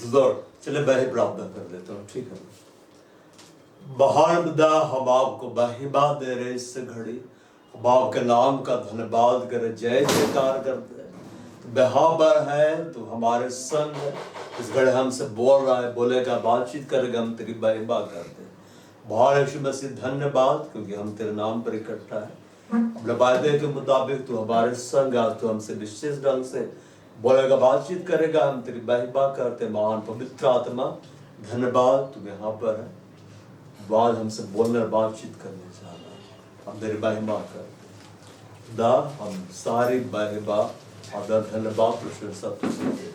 Lord, चले वही प्रार्थना कर देता हूँ, ठीक है। बहारदा हम आपको महिमा दे रहे इस घड़ी, हम आपके नाम का धन्यवाद करे, जय जयकार करते हैं। यहाँ पर है तो हमारे संग है, इस घड़ी हमसे बोल रहा है, बोलेगा, बातचीत करेगा, हम तेरी महिमा करते हैं। बहुत यीशु मसीह धन्यवाद, क्योंकि हम तेरे नाम पर इकट्ठा है। अपने वायदे के मुताबिक तू हमारे संग आज तो हमसे विशेष ढंग से बोलेगा, बातचीत करेगा, हम तेरी महिमा करते। महान पवित्र आत्मा धन्यवाद, तुम यहाँ पर है, बाद हमसे बोलने बातचीत करने जा रहा है, हम तेरी महिमा करते दा, हम सारी महिमा आदर धन्यवाद प्रशंसा तुझे दे,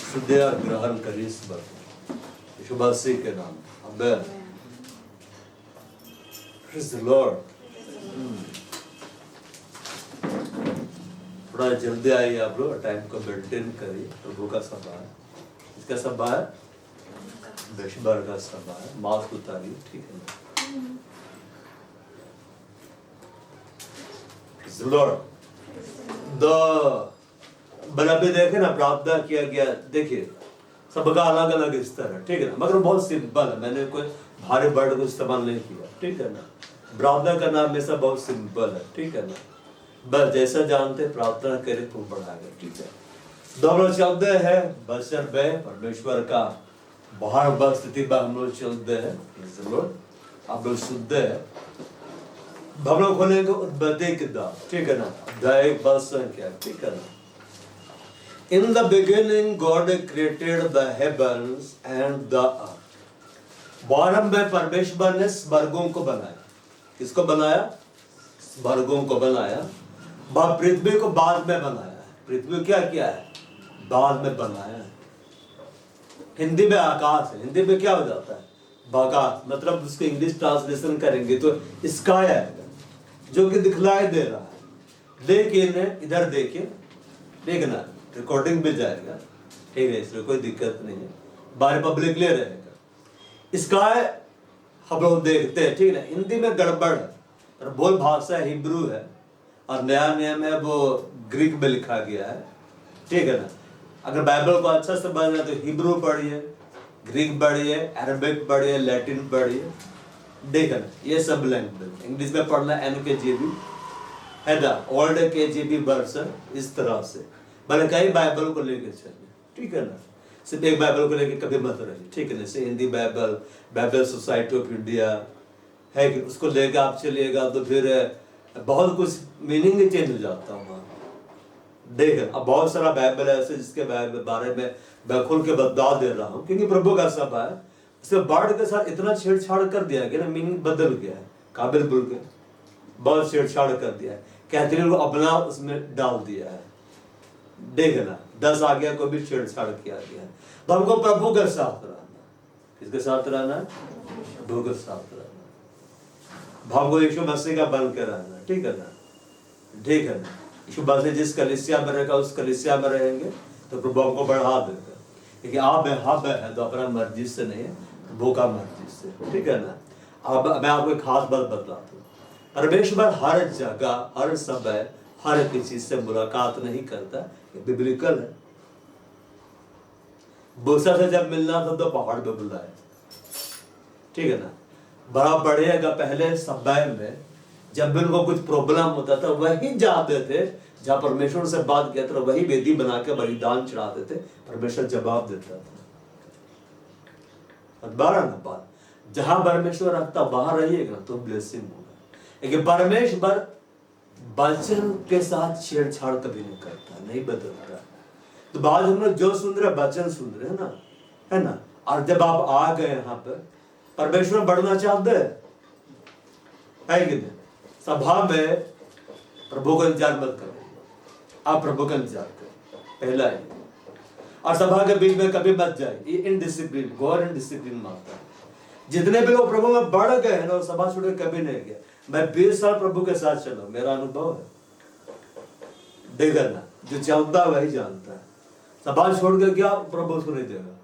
शुद्ध और ग्रहण करी इस बात यीशु मसीह के नाम, आमीन। Praise the Lord. थोड़ा जल्दी आइए आप लोग, टाइम को मेंटेन करिए। प्रभु का सभा है, इसका सभा है, बेशबर का सभा है, मास्क उतारिए, ठीक है ना। बना भी देखे ना, प्रार्थना किया गया, देखिए सबका अलग अलग स्तर है, ठीक है ना, मगर बहुत सिंपल है, मैंने कोई भारी वर्ड को इस्तेमाल नहीं किया, ठीक है ना। प्रार्थना करना हमेशा बहुत सिंपल है, ठीक है ना, बस जैसा जानते प्रार्थना करे तो बढ़ाएगा, ठीक है। दोनों शब्द है बशर बे परमेश्वर का बाहर बस स्थिति में हम लोग चलते हैं, आप लोग शुद्ध है, हम लोग खोलेंगे उत्पत्ति किताब, ठीक है ना, अध्याय 22 संख्या, ठीक है ना। In the beginning God created the heavens and the earth। प्रारंभ में परमेश्वर ने स्वर्गों को बनाया। किसको बनाया? स्वर्गों को बनाया। वह पृथ्वी को बाद में बनाया है। पृथ्वी क्या किया है? बाद में बनाया है। हिंदी में आकाश है, हिंदी में क्या हो जाता है? आकाश, मतलब उसको इंग्लिश ट्रांसलेशन करेंगे तो स्काई आएगा, जो कि दिखलाई दे रहा है। लेकिन इधर देखिए, देखना रिकॉर्डिंग में जाएगा, ठीक है, इसमें कोई दिक्कत नहीं है, बाहर पब्लिक ले रहेगा। स्काई हम लोग देखते हैं, ठीक है ना, हिंदी में गड़बड़ है, और बोल भाषा हिब्रू है, और नया नियम है वो ग्रीक में लिखा गया है, ठीक है ना। अगर बाइबल को अच्छा से समझना तो हिब्रू पढ़िए, ग्रीक पढ़िए, अरबिक पढ़िए, लैटिन पढ़िए, देखना ये सब लैंग्वेज। इंग्लिश में पढ़ना NKJV है ना, ओल्ड KJV वर्जन, इस तरह से भले कई बाइबल को लेके चलिए, ठीक है ना, सिर्फ एक बाइबल को लेके कभी मत रहिए, ठीक है ना। जैसे Hindi Bible, Bible society of India है कि उसको लेकर आप चलिएगा तो फिर बहुत कुछ मीनिंग ही चेंज हो जाता है। देख, अब बहुत सारा बाइबल है ऐसे जिसके बारे में मैं खुल के बता दे रहा हूँ, क्योंकि प्रभु का सभा है, इससे वर्ड के साथ इतना छेड़छाड़ कर दिया गया ना, मीनिंग बदल गया है, काबिल बुल के बहुत छेड़छाड़ कर दिया है, कैथरीन को अपना उसमें डाल दिया है, देखना 10 आज्ञा को भी छेड़छाड़ किया गया है। तो हमको प्रभु के साथ रहना, किसके साथ रहना है? प्रभु के साथ रहना, भाव को यीशु मसीह का बन के रहना, ठीक है ना, ठीक है ना। यीशु मसीह जिस कलीसिया में रहेगा उस कलीसिया में रहेंगे तो प्रभु हमको बढ़ा देगा, क्योंकि आप है तो अपना मर्जी से नहीं है, प्रभु का मर्जी से, ठीक है ना। अब मैं आपको एक खास बात बतलाता हूँ, परमेश्वर हर जगह, हर समय, हर किसी से मुलाकात नहीं करता, ये बिब्लिकल है। मूसा से जब मिलना था तो पहाड़ पे बुलाया, ठीक है ना। बड़ा बढ़िया पहले समय में जब भी उनको कुछ प्रॉब्लम होता था वही जाते थे जहाँ परमेश्वर से बात किया था, वही वेदी बना के बलिदान चढ़ाते थे, परमेश्वर जवाब देता था। बारह ना बात, जहां परमेश्वर रखता वहां रहिएगा तो ब्लेसिंग होगा, लेकिन परमेश्वर वचन के साथ छेड़छाड़ कभी नहीं करता, नहीं बदलता। तो बाद हम लोग जो सुन रहे वचन सुन रहे हैं ना, है ना, और जब आप आ गए यहाँ पर परमेश्वर बढ़ना चाहते है कि नहीं, सभा में प्रभु का इंतजार मत करो, आप प्रभु का इंतजार करो, पहला है। और सभा के बीच में कभी मत जाए, ये इनडिसिप्लिन, गौर इनडिसिप्लिन मारता है। जितने भी लोग प्रभु में बढ़ गए हैं ना, सभा छोड़ के कभी नहीं गया। मैं 20 साल प्रभु के साथ चला, मेरा अनुभव है, देखा ना, जो जानता है वही जानता है। सभा छोड़ के क्या प्रभु उसको नहीं देगा,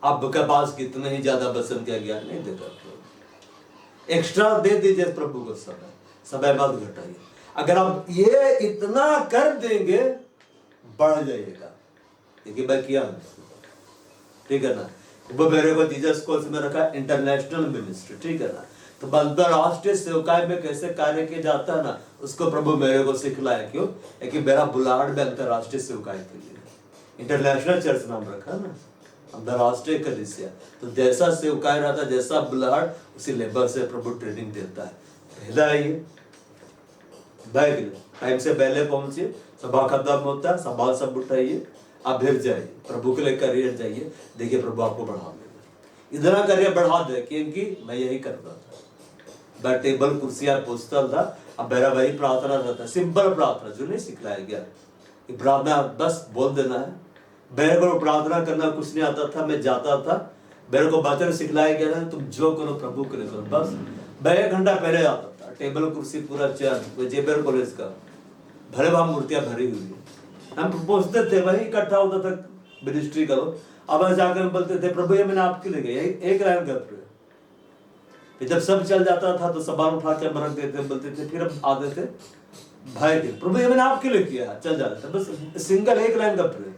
आपके पास कितने ही ज्यादा वचन का ज्ञान नहीं देगा, एक्स्ट्रा दे दीजिए प्रभु को, समय मत घटाइए। अगर आप ये इतना कर देंगे बढ़ जाइएगा, क्योंकि मैं किया ठीक है ना। वो मेरे को जीसस कोर्स में रखा इंटरनेशनल मिनिस्ट्री, ठीक है ना। तो अंतरराष्ट्रीय सेवकाई में कैसे कार्य किया जाता है ना, उसको प्रभु मेरे को सिखलाया। क्यों? कि मेरा बुलाहट में अंतरराष्ट्रीय सेवकाई के लिए, इंटरनेशनल चर्च नाम रखा ना, अंतरराष्ट्रीय कलीसिया। तो जैसा सेवकाई रहता है, जैसा बुलाहट, उसी लेवल से प्रभु ट्रेनिंग देता है। पहला है ये बैग टाइम से पहले पहुंचिए, सभा खत्म होता है, सभा सब उठाइए, आप फिर जाइए, प्रभु के लिए करियर जाइए, देखिए प्रभु आपको बढ़ा देगा। इतना करियर बढ़ा दे क्योंकि मैं यही करता था, मैं टेबल कुर्सियां पूछता था। अब मेरा वही प्रार्थना रहता, सिंपल प्रार्थना जो नहीं सिखलाया गया, प्रार्थना बस बोल देना है। मेरे को प्रार्थना करना कुछ नहीं आता था, मैं जाता था, मेरे को वचन सिखलाया गया था, तुम जो करो प्रभु के लिए करो। बस मैं 1 घंटा पहले आता था, टेबल कुर्सी पूरा चेयर, जेबर कॉलेज का भरे वहां मूर्तियां भरी हुई है, हम पूछते थे, वही इकट्ठा होता था, मिनिस्ट्री करो। अब जाकर बोलते थे प्रभु ये मैंने आपके लिए गया, एक लाइन कर रहे। फिर जब सब चल जाता था तो सवाल उठा के रख देते, बोलते थे, फिर आते थे भाई प्रभु ये मैंने आपके लिए किया, चल जाता था। बस सिंगल एक लाइन का प्रे,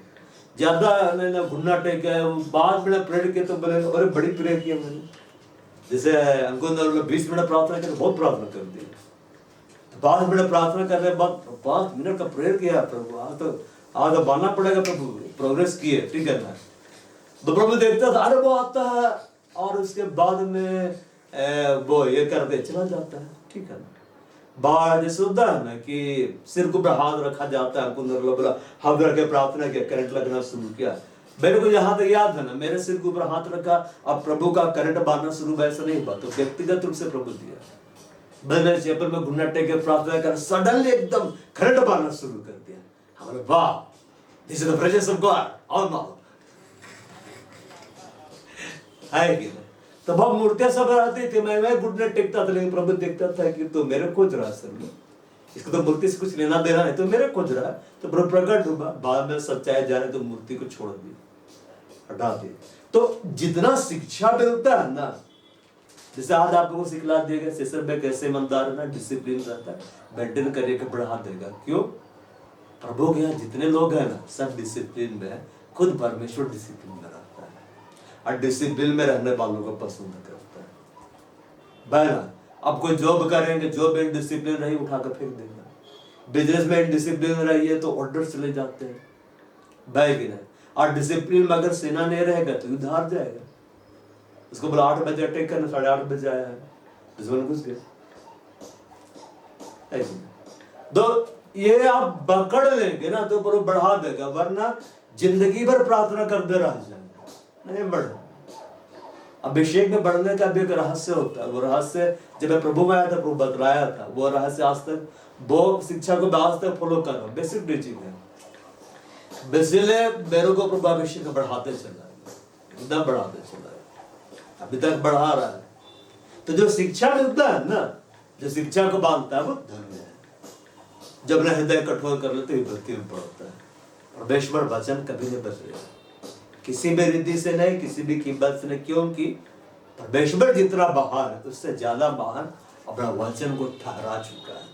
ज्यादा घुटना टेक बाद में प्रेयर किया तो बोले अरे बड़ी प्रेयर किया मैंने। जैसे अंकुर 20 मिनट प्रार्थना करके बहुत प्रार्थना कर दी, 5 मिनट प्रार्थना करने के बाद 5 मिनट का प्रेयर किया। प्रभु आज तो मानना पड़ेगा, प्रभु प्रोग्रेस किए, ठीक है ना। तो प्रभु देखता था, अरे वो आता है और उसके बाद में वो ये करते चला जाता है, ठीक है ना। बाहर जैसे होता है ना कि सिर को हाथ रखा जाता है, बोला हाथ रख के प्रार्थना किया, करंट लगना शुरू किया। मेरे को यहाँ तक याद है ना, मेरे सिर के ऊपर हाथ रखा, अब प्रभु का करंट बांधना शुरू, वैसा नहीं हुआ, तो व्यक्तिगत रूप से प्रभु दिया। मैंने चेपर में घुटना टेक के प्रार्थना कर, सडनली एकदम करंट बांधना शुरू कर दिया। हमारे वाह, this is the presence of God, और मानो है कि नहीं। तो बहुत मूर्तियां सब आती थी, मैं घुटने टेकता था, लेकिन प्रभु देखता था कि तो मेरे खोज रहा सर में, इसको तो मूर्ति से कुछ लेना देना है, तो मेरे खोज रहा है। तो प्रभु प्रकट हुआ, बाद में सच्चाई जाने तो मूर्ति को छोड़ दी, हटा दी। तो जितना शिक्षा मिलता है ना, जैसे आज आपको सिखला देगा सेशन में कैसे ईमानदार रहना, डिसिप्लिन रहता है, मेंटेन करके बढ़ा देगा। क्यों? प्रभु के यहाँ जितने लोग हैं ना, सब डिसिप्लिन में है, खुद परमेश्वर डिसिप्लिन में रहता है और डिसिप्लिन में रहने वालों को पसंद करता है। बहना अब कोई जॉब करेंगे, जॉब में डिसिप्लिन रही उठा कर फेंक देगा, बिजनेस में डिसिप्लिन रही है तो ऑर्डर चले जाते हैं, बैग नहीं। और डिसिप्लिन में अगर सेना नहीं रहेगा तो युद्ध हार जाएगा। उसको बोला 8 बजे अटैक करना, 8:30 बजे आया है, दुश्मन घुस गया। तो ये आप पकड़ लेंगे ना तो पर बढ़ा देगा, वरना जिंदगी भर प्रार्थना करते रह जाएंगे, नहीं बढ़। अभिषेक में बढ़ने का भी एक रहस्य होता है, वो रहस्य जब मैं प्रभु में आया था, प्रभु बतलाया था, वो रहस्य आज तक वो शिक्षा को आज तक फॉलो कर रहा हूं। बेसिक टीचिंग है, इसलिए मेरे को प्रभु अभिषेक बढ़ाते चला, एकदम बढ़ाते चला, अभी तक बढ़ा रहा है। तो जो शिक्षा मिलता है ना, जो शिक्षा को बांधता है वो धन्य है। जब ना हृदय कठोर कर लेते विपत्ति में पड़ता है। परमेश्वर वचन कभी नहीं बदलेगा, किसी भी रीति से नहीं, किसी भी कीमत से नहीं, क्योंकि परमेश्वर जितना महान है उससे ज्यादा महान अपना वचन को ठहरा चुका है।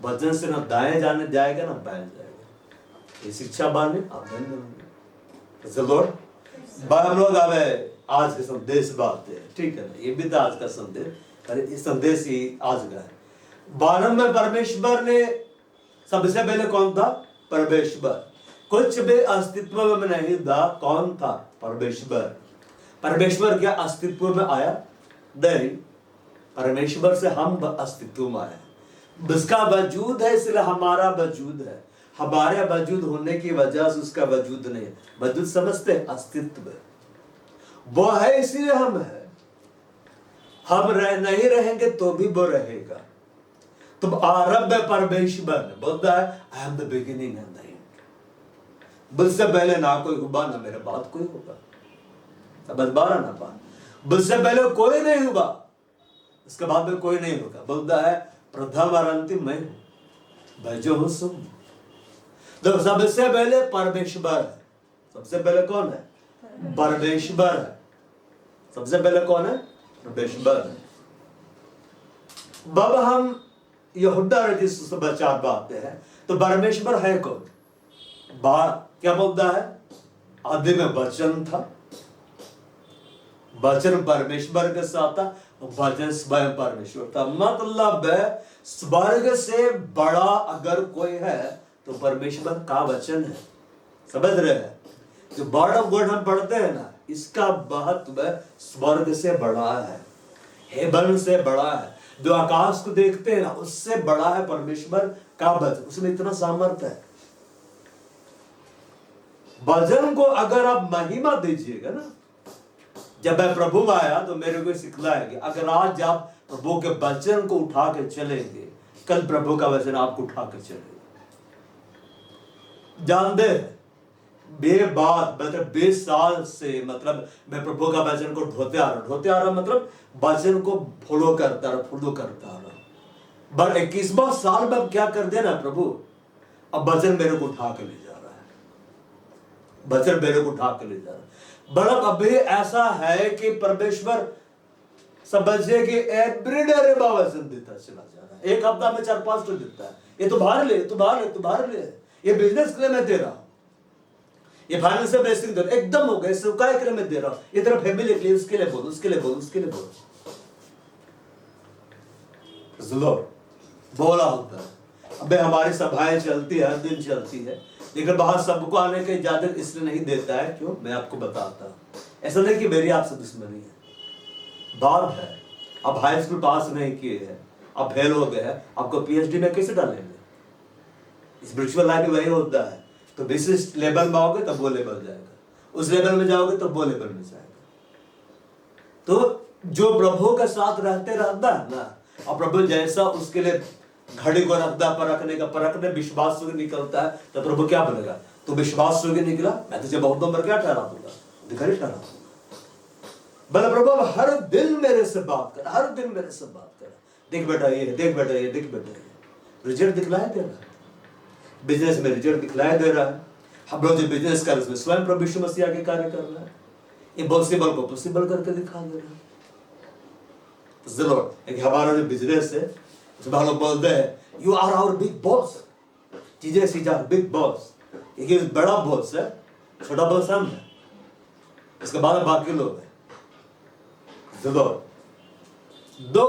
वचन से ना दाएं जाने जाएगा ना बाएं जाएगा। ये शिक्षा बांधे आप धन्य होंगे। हम लोग अब आज का संदेश बात है, ठीक है ना, ये भी था आज का संदेश, पर ये संदेश ही आज का है। 12 में परमेश्वर ने सबसे पहले कौन था? परमेश्वर। कुछ भी अस्तित्व में नहीं था, कौन था? परमेश्वर। परमेश्वर क्या अस्तित्व में आया? नहीं, परमेश्वर से हम अस्तित्व में आए। उसका वजूद है इसलिए हमारा वजूद है, हमारे वजूद होने की वजह से उसका वजूद नहीं। वजूद समझते हैं, अस्तित्व वो है इसलिए हम है। हम नहीं रहेंगे तो भी वो रहेगा। तो आरंभ में परमेश्वर बोलता है I am the beginning and the end. मुझसे पहले ना कोई हुआ ना मेरे बाद कोई होगा। समझ बारह ना बात, मुझसे पहले कोई नहीं हुआ, उसके बाद में कोई नहीं होगा। बोलता है प्रथम और अंतिम मैं हूं, मैं जो हूं सुन। तो सबसे पहले परमेश्वर है। सबसे पहले कौन है? परमेश्वर है। सबसे पहले कौन है? परमेश्वर है। अब हम यहूदा रजिस्टर से बचा पाते हैं तो परमेश्वर है कौन? क्या बोलता है? आदि में वचन था वचन परमेश्वर के साथ था, वचन स्वयं परमेश्वर था। मतलब स्वर्ग से बड़ा अगर कोई है तो परमेश्वर का वचन है। समझ रहे हैं? जो वर्ड ऑफ गॉड हम पढ़ते हैं ना, इसका महत्व स्वर्ग से बड़ा है, हेवन से बड़ा है। जो आकाश को देखते हैं ना, उससे बड़ा है परमेश्वर का वचन। उसमें इतना सामर्थ्य है। वचन को अगर आप महिमा दीजिएगा ना, जब मैं प्रभु आया तो मेरे को सिखलाया कि अगर आज आप प्रभु के वचन को उठा के चलेंगे, कल प्रभु का वचन आपको उठा के चलेगा। जानते बे बात मतलब 20 साल से मतलब मैं प्रभु का वचन को ढोते आ रहा मतलब वचन को फॉलो करता रहा। पर 21वां साल में अब क्या कर देना प्रभु, अब वचन मेरे को उठा के ले जा रहा है, वचन मेरे को उठा के ले जा रहा है। बड़ा अभी ऐसा है कि परमेश्वर समझिए कि एवरीडे वचन देता चला जा रहा है। एक हफ्ता में 4-5 तो देता है। ये तो बाहर ले, ये बिजनेस के लिए मैं दे रहा हूं, ये फाइनेंशियल ब्लेसिंग दे रहा हूं, एकदम हो गए सुखाए के लिए मैं दे रहा हूं, ये तेरा फैमिली के लिए, उसके लिए बोल बोला होता है। अबे हमारी सभाएं चलती है, हर दिन चलती है, लेकिन बाहर सबको आने की इजाजत इसलिए नहीं देता है। क्यों? मैं आपको बताता हूं। ऐसा नहीं कि मेरी आपसे दुश्मनी है, बात है आप हाई स्कूल पास नहीं किए हैं, आप फेल हो गए हैं, आपको पीएचडी में कैसे डालेंगे? स्पिरिचुअल लाइफ वही होता है। तो विशिष्ट लेवल में आओगे तब वो लेवल जाएगा, उस लेवल में जाओगे तब वो लेवल में जाएगा। तो जो प्रभु के साथ रहता है ना, और प्रभु जैसा उसके लिए घड़ी को परखने विश्वास से निकलता है, तो प्रभु क्या बोलेगा? तू विश्वास से निकला, मैं तुझे बहुत नंबर क्या ठहरा दूंगा, भिखारी ठहरा दूंगा। बोले प्रभु हर दिन मेरे से बात कर, देख बेटा ये रिजल्ट दिखलाया दे रहा है। बिजनेस में रिजल्ट दिखलाया दे रहा है। हम लोग जो बिजनेस कर रहे हैं स्वयं प्रभु यीशु मसीह आगे कार्य कर रहा है। इम्पॉसिबल को पॉसिबल करके दिखा दे रहा है। जरूर हमारा जो बिजनेस है उसमें हम लोग बोलते हैं you are our big boss, चीजें सीधा बिग बॉस, ये बड़ा बॉस है, छोटा बॉस हम है, इसके बाद बाकी लोग हैं। जरूर दो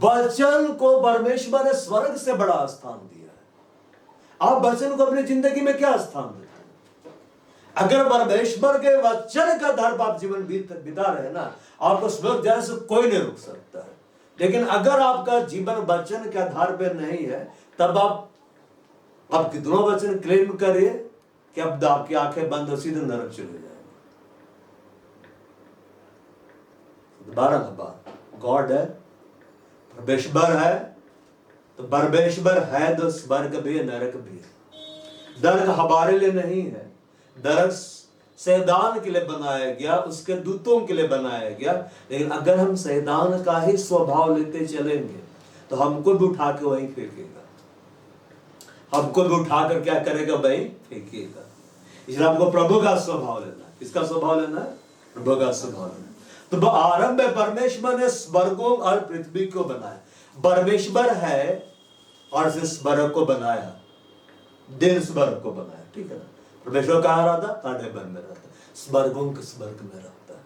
वचन को परमेश्वर ने स्वर्ग से बड़ा स्थान दिया है। आप वचन को अपनी जिंदगी में क्या स्थान देते हैं? अगर परमेश्वर के वचन का आधार पर आप जीवन बिता रहे हैं ना, आपको स्वर्ग जाने से कोई नहीं रोक सकता है। लेकिन अगर आपका जीवन वचन के आधार पर नहीं है, तब आप कितना वचन क्लेम करिए कि अब आपकी आंखें बंद हो सीधे नरक चले जाएंगे। दोबारा गॉड है, परमेश्वर है, तो परमेश्वर है तो स्वर्ग भी है, नरक भी है। नरक हमारे लिए नहीं है, नरक शैतान के लिए बनाया गया, उसके दूतों के लिए बनाया गया। लेकिन अगर हम शैतान का ही स्वभाव लेते चलेंगे तो हमको भी उठा के वहीं फेंकेगा, हमको भी उठाकर क्या करेगा? वहीं फेंकेगा। इसलिए हमको प्रभु का स्वभाव लेना है। किसका स्वभाव लेना है? प्रभु का स्वभाव लेना है। तो आरंभ में परमेश्वर ने स्वर्गों और पृथ्वी को बनाया। परमेश्वर है और स्वर्ग को बनाया, दिन स्वर्ग को बनाया, ठीक है ना? परमेश्वर कहाँ रहता? हेवन में रहता, स्वर्गों के स्वर्ग में रहता है।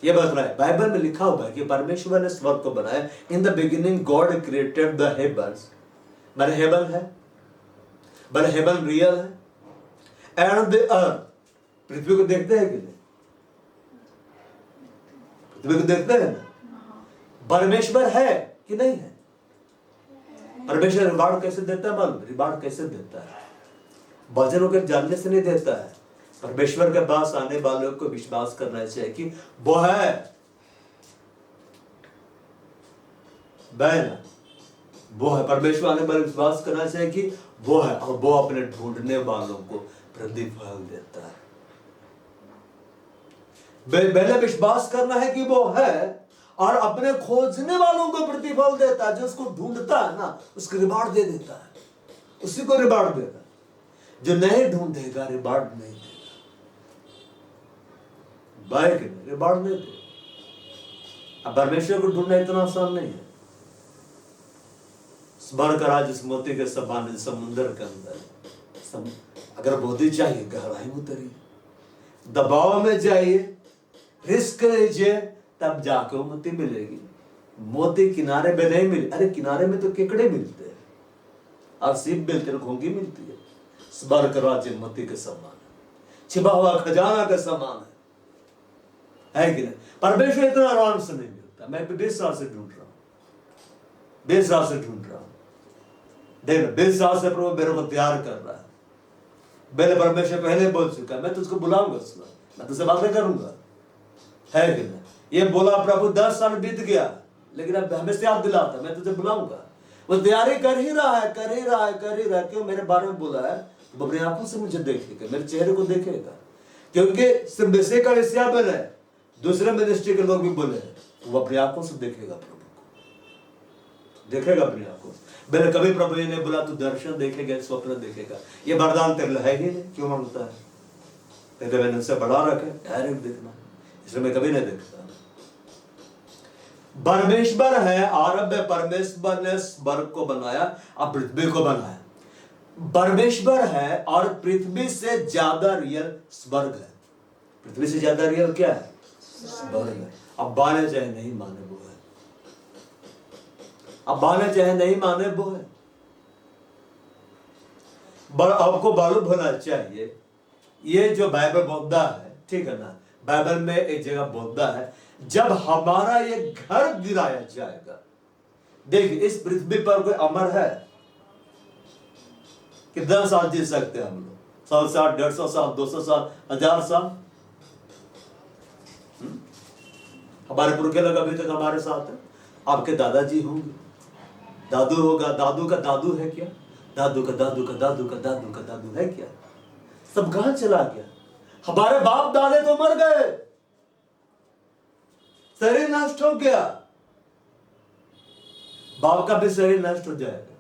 ये बात रहा है, बाइबल में लिखा हुआ है कि परमेश्वर ने स्वर्ग को बनाया। In the beginning God created the heavens, मैंने हेवन है, मैंने हेवन रियल है, एंड द अर्थ। पृथ्वी को देखते हैं कि नहीं? पृथ्वी को देखते हैं ना? परमेश्वर है कि नहीं है? परमेश्वर रिवार्ड कैसे देता है? मालूम? रिवार्ड कैसे देता है? वचनों के जानने से नहीं देता है। परमेश्वर के पास आने वालों को विश्वास करना चाहिए कि वो है, वो है। परमेश्वर आने वाले विश्वास करना चाहिए कि वो है, और वो अपने ढूंढने वालों को प्रतिफल देता है। पहले विश्वास करना है कि वो है, और अपने खोजने वालों को प्रतिफल देता है। जो उसको ढूंढता है ना, उसको रिवार्ड दे देता है, उसी को रिवार्ड देता है। जो नहीं ढूंढेगा रिवार्ड नहीं देगा, बाइक रिवार्ड नहीं देगा। अब परमेश्वर को ढूंढना इतना आसान नहीं है। स्वर्ग का राज इस मोती के समान समुद्र के अंदर। अगर बोधी चाहिए गहराई में उतरिए, दबाव में जाइए, रिस्क लीजिए, तब जाकर मोती मिलेगी। मोती किनारे में नहीं मिले, अरे किनारे में तो केकड़े मिलते हैं और सीप मिलते हैं, घोंगी मिलती है। स्वर्ग राज्य मोती के समान है, छिपा हुआ खजाना के समान है कि नहीं? परमेश्वर इतना आराम से नहीं मिलता। मैं 20 साल से ढूंढ रहा हूं, 20 साल से ढूंढ रहा हूं। देख 20 साल से प्रभु मेरे को तैयार कर रहा है। मैंने परमेश्वर पहले बोल चुका, मैं तुझको बुलाऊंगा, मैं तुझसे बातें करूंगा, है कि नहीं? ये बोला प्रभु, 10 साल बीत गया, लेकिन अब हमें याद दिलाता, मैं तुझे बुलाऊंगा। वो तैयारी कर ही रहा है, कर ही रहा है, कर ही रहा है। क्यों? मेरे बारे में बोला है, तो अपनी आंखों से मुझे देखेगा, मेरे चेहरे को देखेगा। क्योंकि सिर्फ बेसे का इस्याबल है, दूसरे मिनिस्ट्री के लोग भी बोले हैं, वो अपनी आंखों से देखेगा, प्रभु को देखेगा अपनी आंखों से। मैंने कभी प्रभु ये नहीं बोला तू दर्शन देखेगा, स्वप्न देखेगा, ये वरदान तेरे लिए है ही नहीं, क्यों मांगता है? कहते मैंने उनसे बढ़ा रखे, डायरेक्ट देखना, इसलिए मैं कभी नहीं देखता। परमेश्वर है, आरंभ परमेश्वर ने स्वर्ग को बनाया और पृथ्वी को बनाया। परमेश्वर है और पृथ्वी से ज्यादा रियल स्वर्ग है। पृथ्वी से ज्यादा रियल क्या है? स्वर्ग है। अब माने चाहे नहीं माने वो है, अब माने चाहे नहीं माने वो है। आपको मालूम होना चाहिए, ये जो बाइबल बोलता है, ठीक है ना, बाइबल में एक जगह बोलता है, जब हमारा ये घर गिराया जाएगा। देखिए इस पृथ्वी पर कोई अमर है? कितना साल जी सकते हैं हम लोग? 100 साल, 150 साल, 200 साल, 1000 साल? हमारे पुरखे लोग अभी तक हमारे साथ है। आपके दादाजी होंगे, दादू होगा, दादू का दादू है क्या? दादू का दादू का दादू का दादू का दादू है क्या? सब कहां चला गया? हमारे बाप दादे तो मर गए, शरीर नष्ट हो गया, बाप का भी शरीर नष्ट हो जाएगा।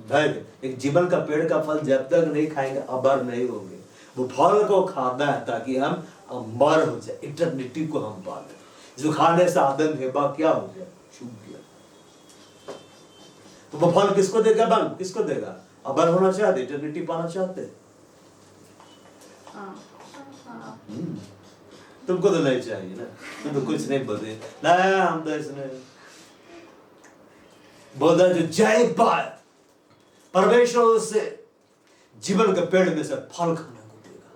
भाई एक जीवन का पेड़ का फल जब तक नहीं खाएंगे अमर नहीं होंगे। वो फल को खाना है ताकि हम अमर हो जाए, इटर्निटी को हम पाले। जो खाने से आदम हेबा क्या हो गया? छूट गया। तो वो फल किसको देगा? बन किसको देगा? अमर होना चाहते, इटर्निटी पाना चाहते। तुमको तो नहीं चाहिए ना, तुम तो कुछ नहीं बोले ना, हम तो इसने बोला जो जय पाए परमेश्वर से जीवन के पेड़ में से फल खाने को देगा।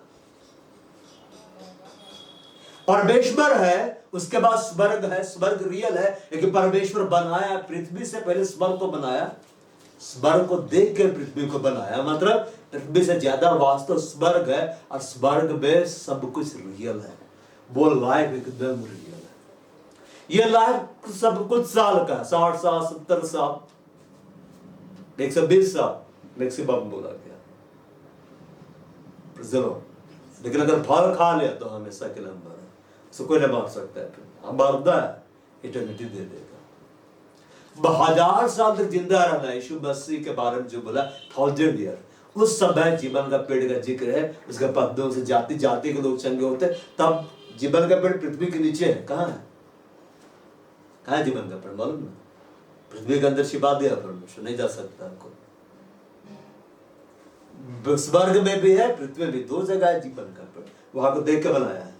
परमेश्वर है, उसके बाद स्वर्ग है, स्वर्ग रियल है, लेकिन परमेश्वर बनाया पृथ्वी से पहले स्वर्ग को बनाया, स्वर्ग को देख के पृथ्वी को बनाया। मतलब पृथ्वी से ज्यादा वास्तव स्वर्ग है, और स्वर्ग में सब कुछ रियल है। वो लाइफ एकदम रियल है। ये लाइफ सब कुछ साल का, 60 साल, 70 साल, 120 साल मैक्सिमम बोला गया। लेकिन अगर फल खा लिया तो हमेशा के लिए अमर है, उसको कोई नहीं मार सकता है। अमरदा है, इटर्निटी दे देगा। 1000 साल तक जिंदा रहना, यीशु मसीह के बारे में जो बोला 1000 ईयर, उस समय जीवन का पेड़ का जिक्र है। उसके पत्तों से जाति जाति के लोग चंगे होते। तब जीवन का पेड़ पृथ्वी के नीचे है। कहाँ है? कहाँ है जीवन का पेड़? मालूम ना? पृथ्वी के अंदर छिपा दिया परमेश्वर, नहीं जा सकता आपको। स्वर्ग में भी है, पृथ्वी में भी, 2 जगह है जीवन का पेड़। वहां को देख के बनाया है,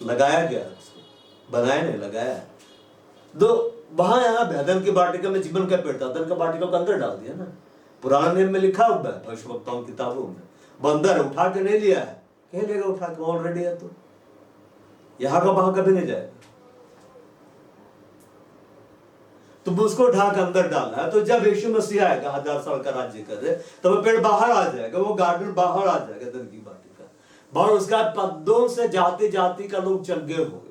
लगाया गया उसको, बनाया नहीं लगाया है। दो वहां यहाँ भैदन की वाटिका में जीवन का पेड़ था, अदन का वाटिका को अंदर डाल दिया ना। पुराने नियम में लिखा हुआ है भविष्यवक्ताओं की किताबों में, बंदर उठा के नहीं लिया है। कह लेगा उठा के, ऑलरेडी है तो यहाँ का वहां कभी नहीं जाएगा। तो उसको उठा के अंदर डालना है। तो जब यीशु मसीह आएगा 1000 साल का राज्य करे, तो वो पेड़ बाहर आ जाएगा, वो गार्डन बाहर आ जाएगा, अदन की वाटिका। और उसका पदों से जाति जाति का लोग चंगे हो गए।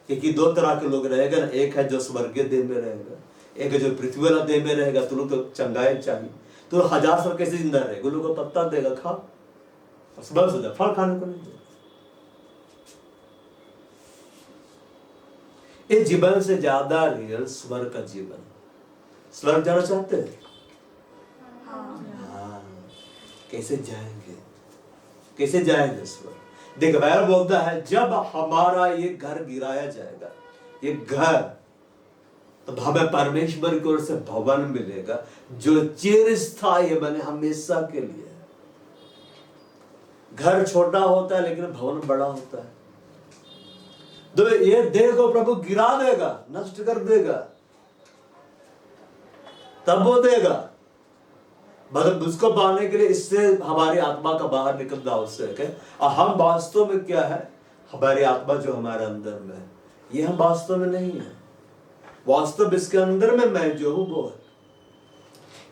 क्योंकि 2 तरह के लोग रहेगा ना, एक है जो स्वर्गीय देह में रहेगा, एक है जो पृथ्वी वाला देह में रहेगा। तो लोग तो चंगाई चाहिए, तो 1000 साल कैसे जिंदा रहेगा? लोग को पत्ता देगा, खा, बस हो जाए, फल खाने को नहीं देगा। इस जीवन से ज्यादा रियल स्वर्ग का जीवन। स्वर्ग जाना चाहते हैं? हाँ। कैसे जाएंगे? कैसे जाएंगे स्वर्ग? देखो बाइबल बोलता है जब हमारा ये घर गिराया जाएगा, ये घर, तो हमें परमेश्वर की ओर से भवन मिलेगा जो चिरस्थायी बने, हमेशा के लिए। घर छोटा होता है लेकिन भवन बड़ा होता है। तो ये देह को प्रभु गिरा देगा, नष्ट कर देगा, तब वो देगा। मतलब उसको पाने के लिए इससे हमारी आत्मा का बाहर निकलना आवश्यक है। और हम वास्तव में क्या है, हमारी आत्मा जो हमारे अंदर में है, ये हम वास्तव में नहीं है। वास्तव इसके अंदर में मैं जो हूं वो है।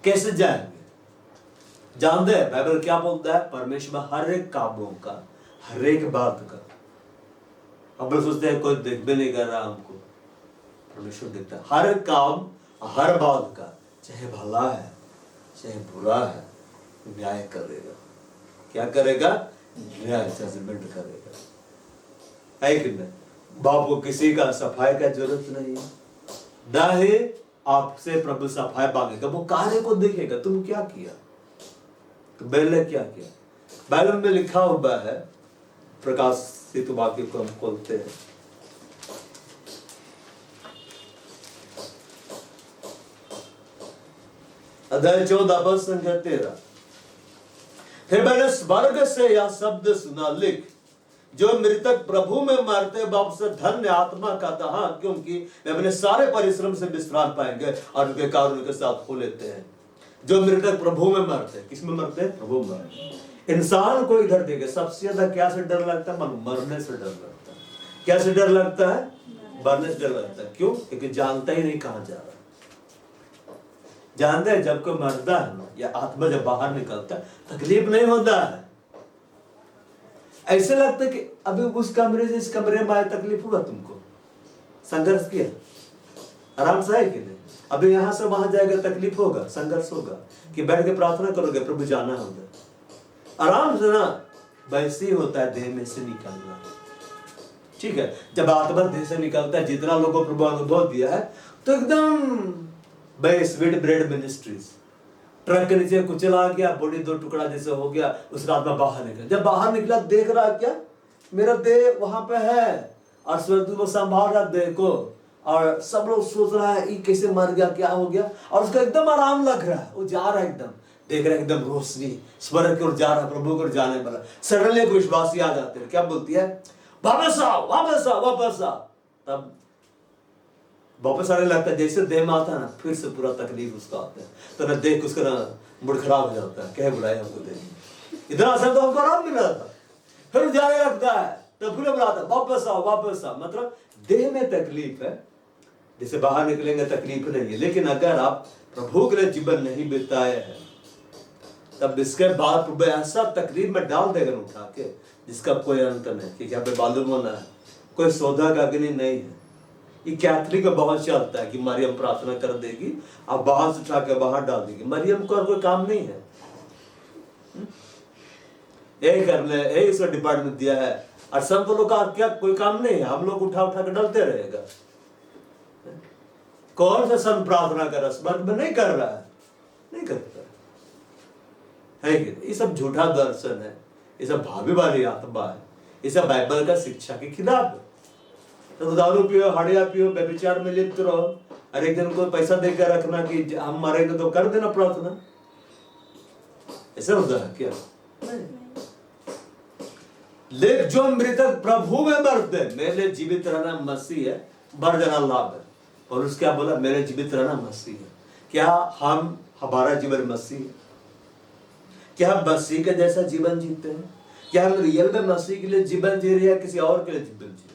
कैसे जाएंगे? जानते हैं बाइबल क्या बोलता है? परमेश्वर हर एक कामों का, हर एक बात का, अब सोचते हैं कोई देख भी नहीं कर रहा हमको, परमेश्वर देखता है हर काम, हर बात का, चाहे भला है चाहे बुरा है, न्याय करेगा। क्या करेगा? न्याय, जजमेंट करेगा। है कि नहीं? बाप को किसी का सफाई का जरूरत नहीं है, ना ही आपसे प्रभु सफाई मांगेगा, वो कार्य को देखेगा, तुम क्या किया, तो पहले क्या किया। बाइबल में लिखा हुआ है, प्रकाशित वाक्य को हम खोलते हैं, अध्याय 14 पद संख्या 13। फिर मैंने स्वर्ग से यह शब्द सुना, लिख, जो मृतक प्रभु में मरते बाप से धन्य आत्मा का दहा, क्योंकि वे अपने सारे परिश्रम से विश्राम पाएंगे और उनके कारण उनके साथ हो लेते हैं। जो मृतक प्रभु में मरते, किस में मरते? प्रभु में मरते। इंसान को इधर देखे सबसे ज्यादा क्या से डर लगता है? मरने से डर लगता है। क्या से डर लगता है? मरने से डर लगता है। क्यों? क्योंकि जानता ही नहीं कहां जा रहा। जानते हैं जब कोई मरता है ना, या आत्मा जब बाहर निकलता है, तकलीफ नहीं होता है। ऐसे लगता है कि अभी उस कमरे से इस कमरे में आए, तकलीफ हुआ तुमको? संघर्ष किया? आराम से है कि नहीं? अभी यहां से वहां जाएगा, तकलीफ होगा, संघर्ष होगा, कि बैठ के प्रार्थना करोगे प्रभु जाना होगा आराम से ना। वैसे ही होता है देह में से निकलना। ठीक है, जब आत्मा देह से निकलता है, जितना लोगों को प्रभु अनुभव दिया है, तो एकदम स्वीट ब्रेड मिनिस्ट्रीज, ट्रक के नीचे कुचला गया, बॉडी दो टुकड़ा जैसे हो गया, उसका आत्मा बाहर निकला। जब बाहर निकला, देख रहा क्या, मेरा देह वहां पे है, और स्वर्गदूत को संभाल रहा देह को, और सब लोग सोच रहा है ये कैसे मर गया, क्या हो गया, और उसका एकदम आराम लग रहा है, वो जा रहा है, एकदम देख रहा है, एकदम रोशनी स्वर्ग की ओर जा रहा है, प्रभु की ओर जाने वाला। सडनली एक विश्वासी आ जाते हैं, क्या बोलती है? वापस आओ, वापस आओ, वापस आओ। तब वापस आने लगता है, जैसे देह में आता है ना, फिर से पूरा तकलीफ उसका आता है, तो ना देख उसका ना मूड खराब हो जाता है, क्या बुलाया हमको देख, इतना असर तो हमको आराम मिल रहा था, फिर जाने लगता है, तो फिर बुलाता है, वापस आओ, वापस आओ। मतलब देह में तकलीफ है, जैसे बाहर निकलेंगे तकलीफ नहीं है। लेकिन अगर आप प्रभु के लिए जीवन नहीं बिताए हैं, तब इसके बाद प्रभु ऐसा तकलीफ में डाल देगा उठा के, जिसका कोई अंत नहीं। कि यहाँ पे मालूम होना है, कोई सौदा का अग्नि नहीं है। ये कैथलिक में बहुत चलता है कि मरियम प्रार्थना कर देगी, अब बाहर से उठा के बाहर डाल देगी। मरियम को और कोई काम नहीं है, यही करने, यही इसका डिपार्टमेंट दिया है। और संत लोग का क्या कोई काम नहीं है, हम लोग उठा उठा के डालते रहेगा। कौन सा संत प्रार्थना कर रहा है? स्वर्ग में नहीं कर रहा है, नहीं करता है कि ये सब झूठा दर्शन है, ये सब भाभी वाली आत्मा है, ये सब बाइबल का शिक्षा के खिलाफ है। तो दारू पियो, हड़िया पियो, व्यभिचार में लिप्त रहो, और एक दिन को पैसा देकर रखना कि हम मरेंगे तो कर देना प्रार्थना, ऐसा होता है क्या? लेकिन जो मृतक प्रभु में मरते, मेरे जीवित रहना मसीह है, मर जाना लाभ है। और उसके क्या बोला? मेरे जीवित रहना मसीह है। क्या हम, हमारा जीवन मसीह है? क्या हम मसीह के जैसा जीवन जीते हैं? क्या हम रियल में मसीह के लिए जीवन जी रहे हैं, किसी और के लिए जीवन जी रहे हैं?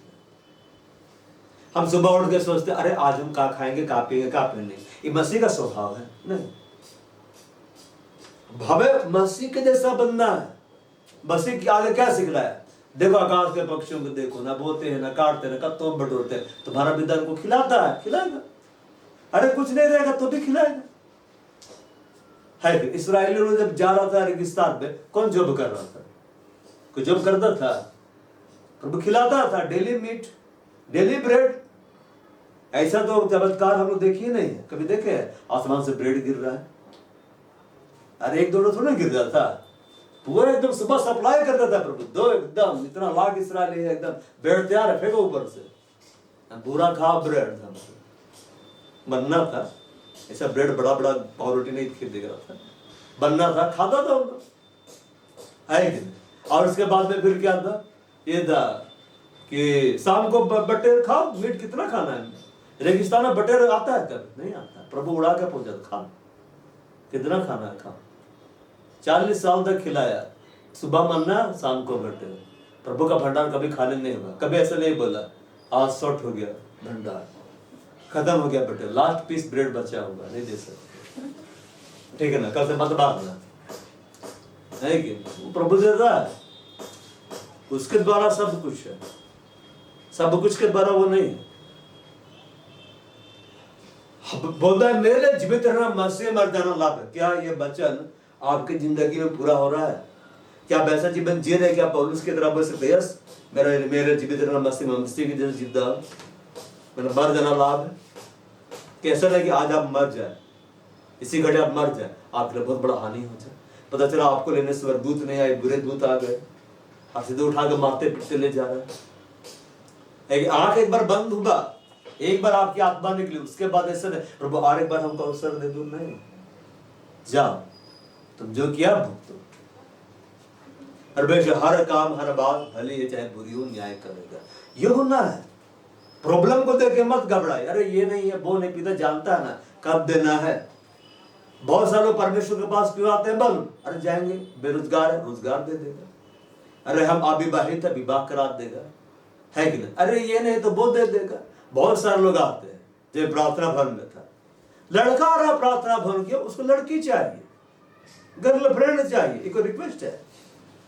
हम सुबह उठ के सोचते अरे आज हम क्या खाएंगे, क्या पिएंगे, क्या पीएंगे। ये मसीह का स्वभाव है? नहीं। हमें मसीह के जैसा बनना है। मसीह की आगे क्या सिख रहा है? देखो आकाश के पक्षियों को देखो, ना बोते हैं, ना काटते, ना कत्तों में बटोरते हैं, तुम्हारा पिता को खिलाता है, खिलाएगा। अरे कुछ नहीं रहेगा तो भी खिलाएगा। है कि इस्राएलियों ने जब जा रहा था रेगिस्तान में, कौन जॉब कर रहा था? कोई जॉब करता था? प्रभु खिलाता था, डेली मीट, डेली ब्रेड। ऐसा तो चमत्कार हम लोग देखिए नहीं है, कभी देखे हैं आसमान से ब्रेड गिर रहा है? अरे एक दो थोड़ा गिर रहा था, पूरा एकदम सुबह सप्लाई करता था प्रभु। दो एकदम इतना लाख इस्राएली है, एकदम ब्रेड तैयार है, फेंको ऊपर से, पूरा खाओ ब्रेड। बनना था ऐसा ब्रेड, बड़ा बड़ा पाव रोटी नहीं दिख रहा था, बनना था, खाता था उनको। है कि नहीं? और उसके बाद में फिर क्या था, ये था कि शाम को बटेर खाओ, मीट कितना खाना है। रेगिस्तान में बटेर आता है कभी नहीं आता, प्रभु उड़ा के पहुंचा, खा कितना खाना है खा। 40 साल तक खिलाया, सुबह मन्ना शाम को बटेर। प्रभु का भंडार कभी खाली नहीं होगा, कभी ऐसा नहीं बोला आज शॉर्ट हो गया भंडार, खत्म हो गया बटेर, लास्ट पीस ब्रेड बचा होगा, नहीं दे सकते, ठीक है ना, कल से मत बांटना, नहीं कि वो प्रभु देता है, उसके द्वारा सब कुछ है, सब कुछ के द्वारा वो नहीं है। बोलता है मेरे जीवित रहना मसीह मर जाना लाभ है। क्या ये वचन आपकी जिंदगी में पूरा हो रहा है? क्या आप ऐसा जीवन जी रहे, क्या पौलुस की तरह बोल सकते यस मेरे जीवित रहना मसीह की जैसे जिद्दा मेरा मर जाना लाभ है? कैसा है कि आज आप मर जाए, इसी घड़ी आप मर जाए, आपके लिए बहुत बड़ा हानि हो जाए, पता चला आपको लेने स्वर्गदूत नहीं आए, बुरे दूत आ गए, आप सीधे उठा के मारते पीटते ले जा रहे हैं। आंख एक बार बंद हुआ, एक बार आपकी आत्मा निकली, उसके बाद ऐसा नहीं प्रभु और एक बार हमको अवसर दे दो, नहीं, जाओ तुम जो किया भुगतो। हर काम हर बात भले ये चाहे बुरी हो न्याय करेगा, ये होना है। प्रॉब्लम को देख के मत घबराए, अरे ये नहीं है वो नहीं, पिता जानता है ना कब देना है। बहुत सारे लोग परमेश्वर के पास क्यों आते हैं? बल अरे जाएंगे, बेरोजगार है रोजगार दे देगा, अरे हम अविवाहित है विवाह करा देगा, है कि नहीं, अरे ये नहीं तो वो दे देगा। बहुत सारे लोग आते हैं जो प्रार्थना भवन में था, लड़का आ रहा प्रार्थना भवन किया, उसको लड़की चाहिए, गर्लफ्रेंड चाहिए, एक रिक्वेस्ट है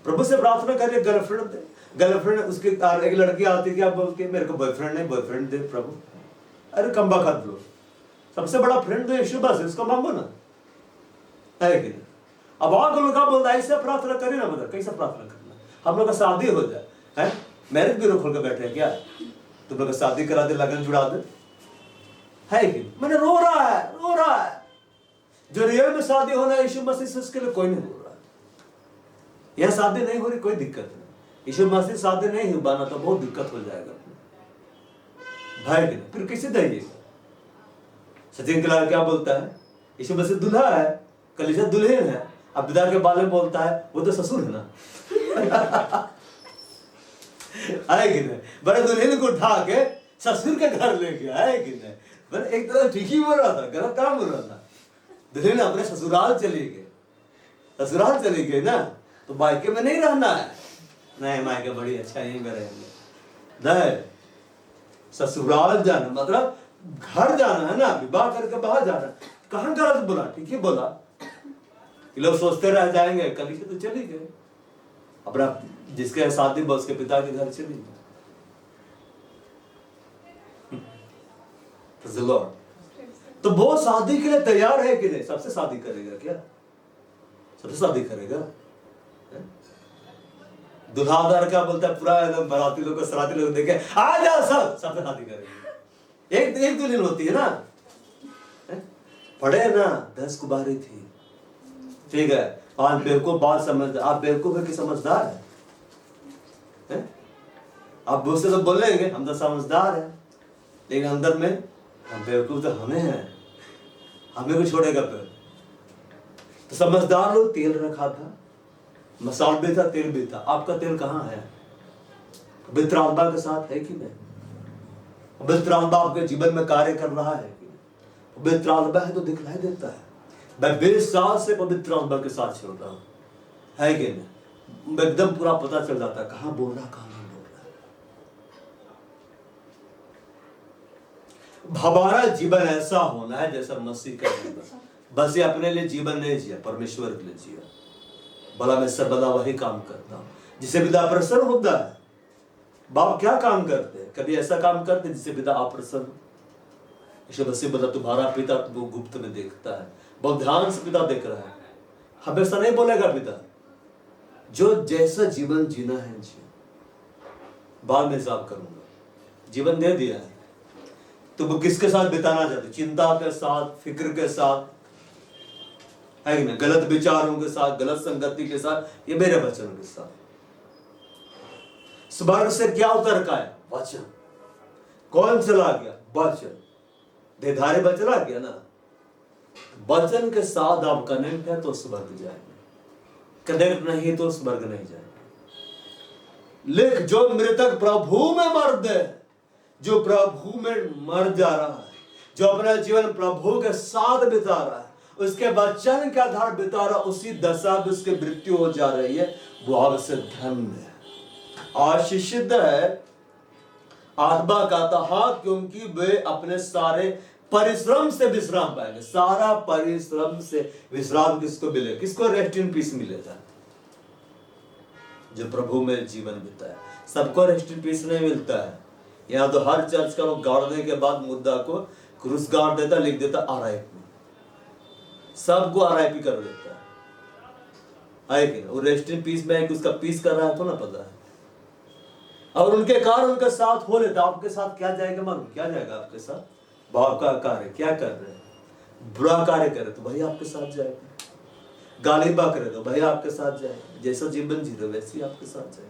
प्रभु से प्रार्थना करिए गर्लफ्रेंड दे। गर्लफ्रेंड उसकी एक लड़की आती क्या बोलती है मेरे को बॉयफ्रेंड नहीं, बॉयफ्रेंड दे प्रभु। अरे कम बखत लो, सबसे बड़ा फ्रेंड तो यीशु बस, इसको मांगो ना, है कि नहीं। अब और लोग बोलता है ऐसे प्रार्थना करिए ना, मतलब कैसे प्रार्थना करना, हम लोग का शादी हो जाए है, मैरिज ब्यूरो खोल के बैठे हैं क्या, तुम लोग शादी करा दे, लगन जुड़ा दे, है कि मैंने रो रहा है जो रियल में शादी होना है यीशु मसीह से, उसके लिए कोई नहीं बोल रहा। यह शादी नहीं हो रही कोई दिक्कत नहीं, यीशु मसीह शादी नहीं हो पाना तो बहुत दिक्कत हो जाएगा भाई, फिर कैसे देंगे। सचिन कलाल क्या बोलता है, यीशु मसीह दूल्हा है, कलीसिया दुल्हन है, अब पिता के बारे में बोलता है वो तो ससुर है ना है कि नहीं, बड़े दुल्हन को उठा के ससुर के घर ले गया, है कि नहीं। बड़े एक तरह ठीक ही बोल रहा था, गलत काम बोल रहा था। दुल्हन अपने ससुराल चली गई ना, तो मायके में नहीं रहना है, नहीं मायके बड़ी अच्छा यहीं में रहेंगे, नहीं ससुराल जाना मतलब घर जाना है ना, विवाह करके बाहर जाना। कहाँ गलत बोला, ठीक ही बोला। लोग सोचते रह जाएंगे, कल से तो चली गए, अपना जिसके शादी बस के पिता के घर चली गए। तो वो शादी के लिए तैयार है कि नहीं? सबसे शादी करेगा क्या? सबसे शादी करेगा। दुल्हादार क्या बोलता है, पूरा एकदम बाराती लोग को सराती लोग देखे आ जाओ सब, सबसे शादी करेंगे। एक दुल्हन होती है ना, पढ़े ना 10 कुबारी थी, ठीक है, आज बेवकूफ बात समझदार, आप बेवकूफ है कि समझदार है? आप मुझसे तो बोलेंगे हम तो समझदार है, लेकिन अंदर में हम बेवकूफ तो हमें है, हमें को छोड़ेगा फिर। तो समझदार लोग तेल रखा था, मसाल भी था, तेल भी था। आपका तेल कहाँ है? पवित्र आत्मा के साथ है कि नहीं? पवित्र आत्मा आपके जीवन में कार्य कर रहा है कि नहीं? पवित्र आत्मा है तो दिखलाई देता है। मैं 20 साल से पवित्र आत्मा के साथ चल रहा हूँ, है कि नहीं? एकदम पूरा पता चल जाता है कहाँ बोल रहा कहाँ नहीं बोल रहा। हमारा जीवन ऐसा होना है जैसा मसीह का जीवन, बस ये अपने लिए जीवन नहीं जिया, परमेश्वर के लिए जिया। भला मैं सर्वदा वही काम करता हूँ जिसे पिता प्रसन्न होता है। बाप क्या काम करते हैं? कभी ऐसा काम करते हैं जिसे पिता अप्रसन्न हो? यीशु मसीह बोला तुम्हारा पिता वो गुप्त में देखता है, बहुत ध्यान से पिता देख रहा है। हमेशा नहीं बोलेगा पिता, जो जैसा जीवन जीना है जियो, बाद में हिसाब करूंगा। जीवन दे दिया है, तुम किसके साथ बिताना चाहते? चिंता के साथ, फिक्र के साथ, है कि नहीं? गलत विचारों के साथ, गलत संगति के साथ, ये मेरे वचनों के साथ। स्वर्ग से क्या उतर का है? वचन। कौन चला गया? वचन। देधारे बचला गया ना। वचन के साथ आप कनेक्ट है तो स्वर्ग जाएंगे, कनेक्ट नहीं तो स्वर्ग नहीं जाएंगे। लिख, जो मृतक प्रभु में मर दे, जो प्रभु में मर जा रहा है, जो अपना जीवन प्रभु के साथ बिता रहा है, उसके वचन के आधार बिता रहा, उसी दशा में उसकी मृत्यु हो जा रही है, वो आपसे धन्य है, आशीषित है। आत्मा कहता हाँ, क्योंकि वे अपने सारे परिश्रम से विश्राम पाएंगे। सारा परिश्रम से विश्राम किसको मिले? किसको रेस्ट इन पीस मिलेगा? जो प्रभु में जीवन बिताए। सबको रेस्ट इन पीस नहीं मिलता है। यहाँ तो हर चर्च का लोग गाड़ने के बाद मुद्दा को क्रूस गाड़ देता, लिख देता RIP, सबको RIP कर देता है कि वो रेस्ट इन पीस में है कि उसका पीस कर रहा है तो ना पता है। और उनके कारण उनके साथ हो लेता। आपके साथ क्या जाएगा मालूम? क्या जाएगा आपके साथ? भाव का कार्य क्या कर रहे हैं? बुरा कार्य करे तो भाई आपके साथ जाएगा, गाली बा करे तो भाई आपके साथ जाएगा, जैसा जीवन जी रहे वैसे ही आपके साथ जाएगा।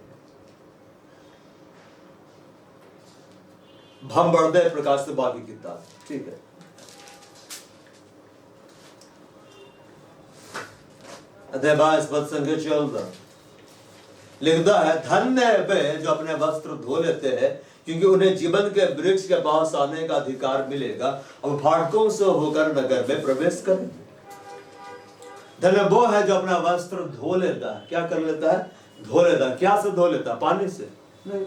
हम बढ़ते हैं प्रकाश से बाकी किताब, ठीक है। अध्याय 22 पद संख्या 14 लिखता है, धन्य है वे जो अपने वस्त्र धो लेते हैं, क्योंकि उन्हें जीवन के वृक्ष के पास आने का अधिकार मिलेगा और फाटकों से होकर नगर में प्रवेश करेंगे। धन्य वो है जो अपना वस्त्र धो लेता है। क्या कर लेता है? धो लेता है। क्या से धो लेता है? पानी से नहीं,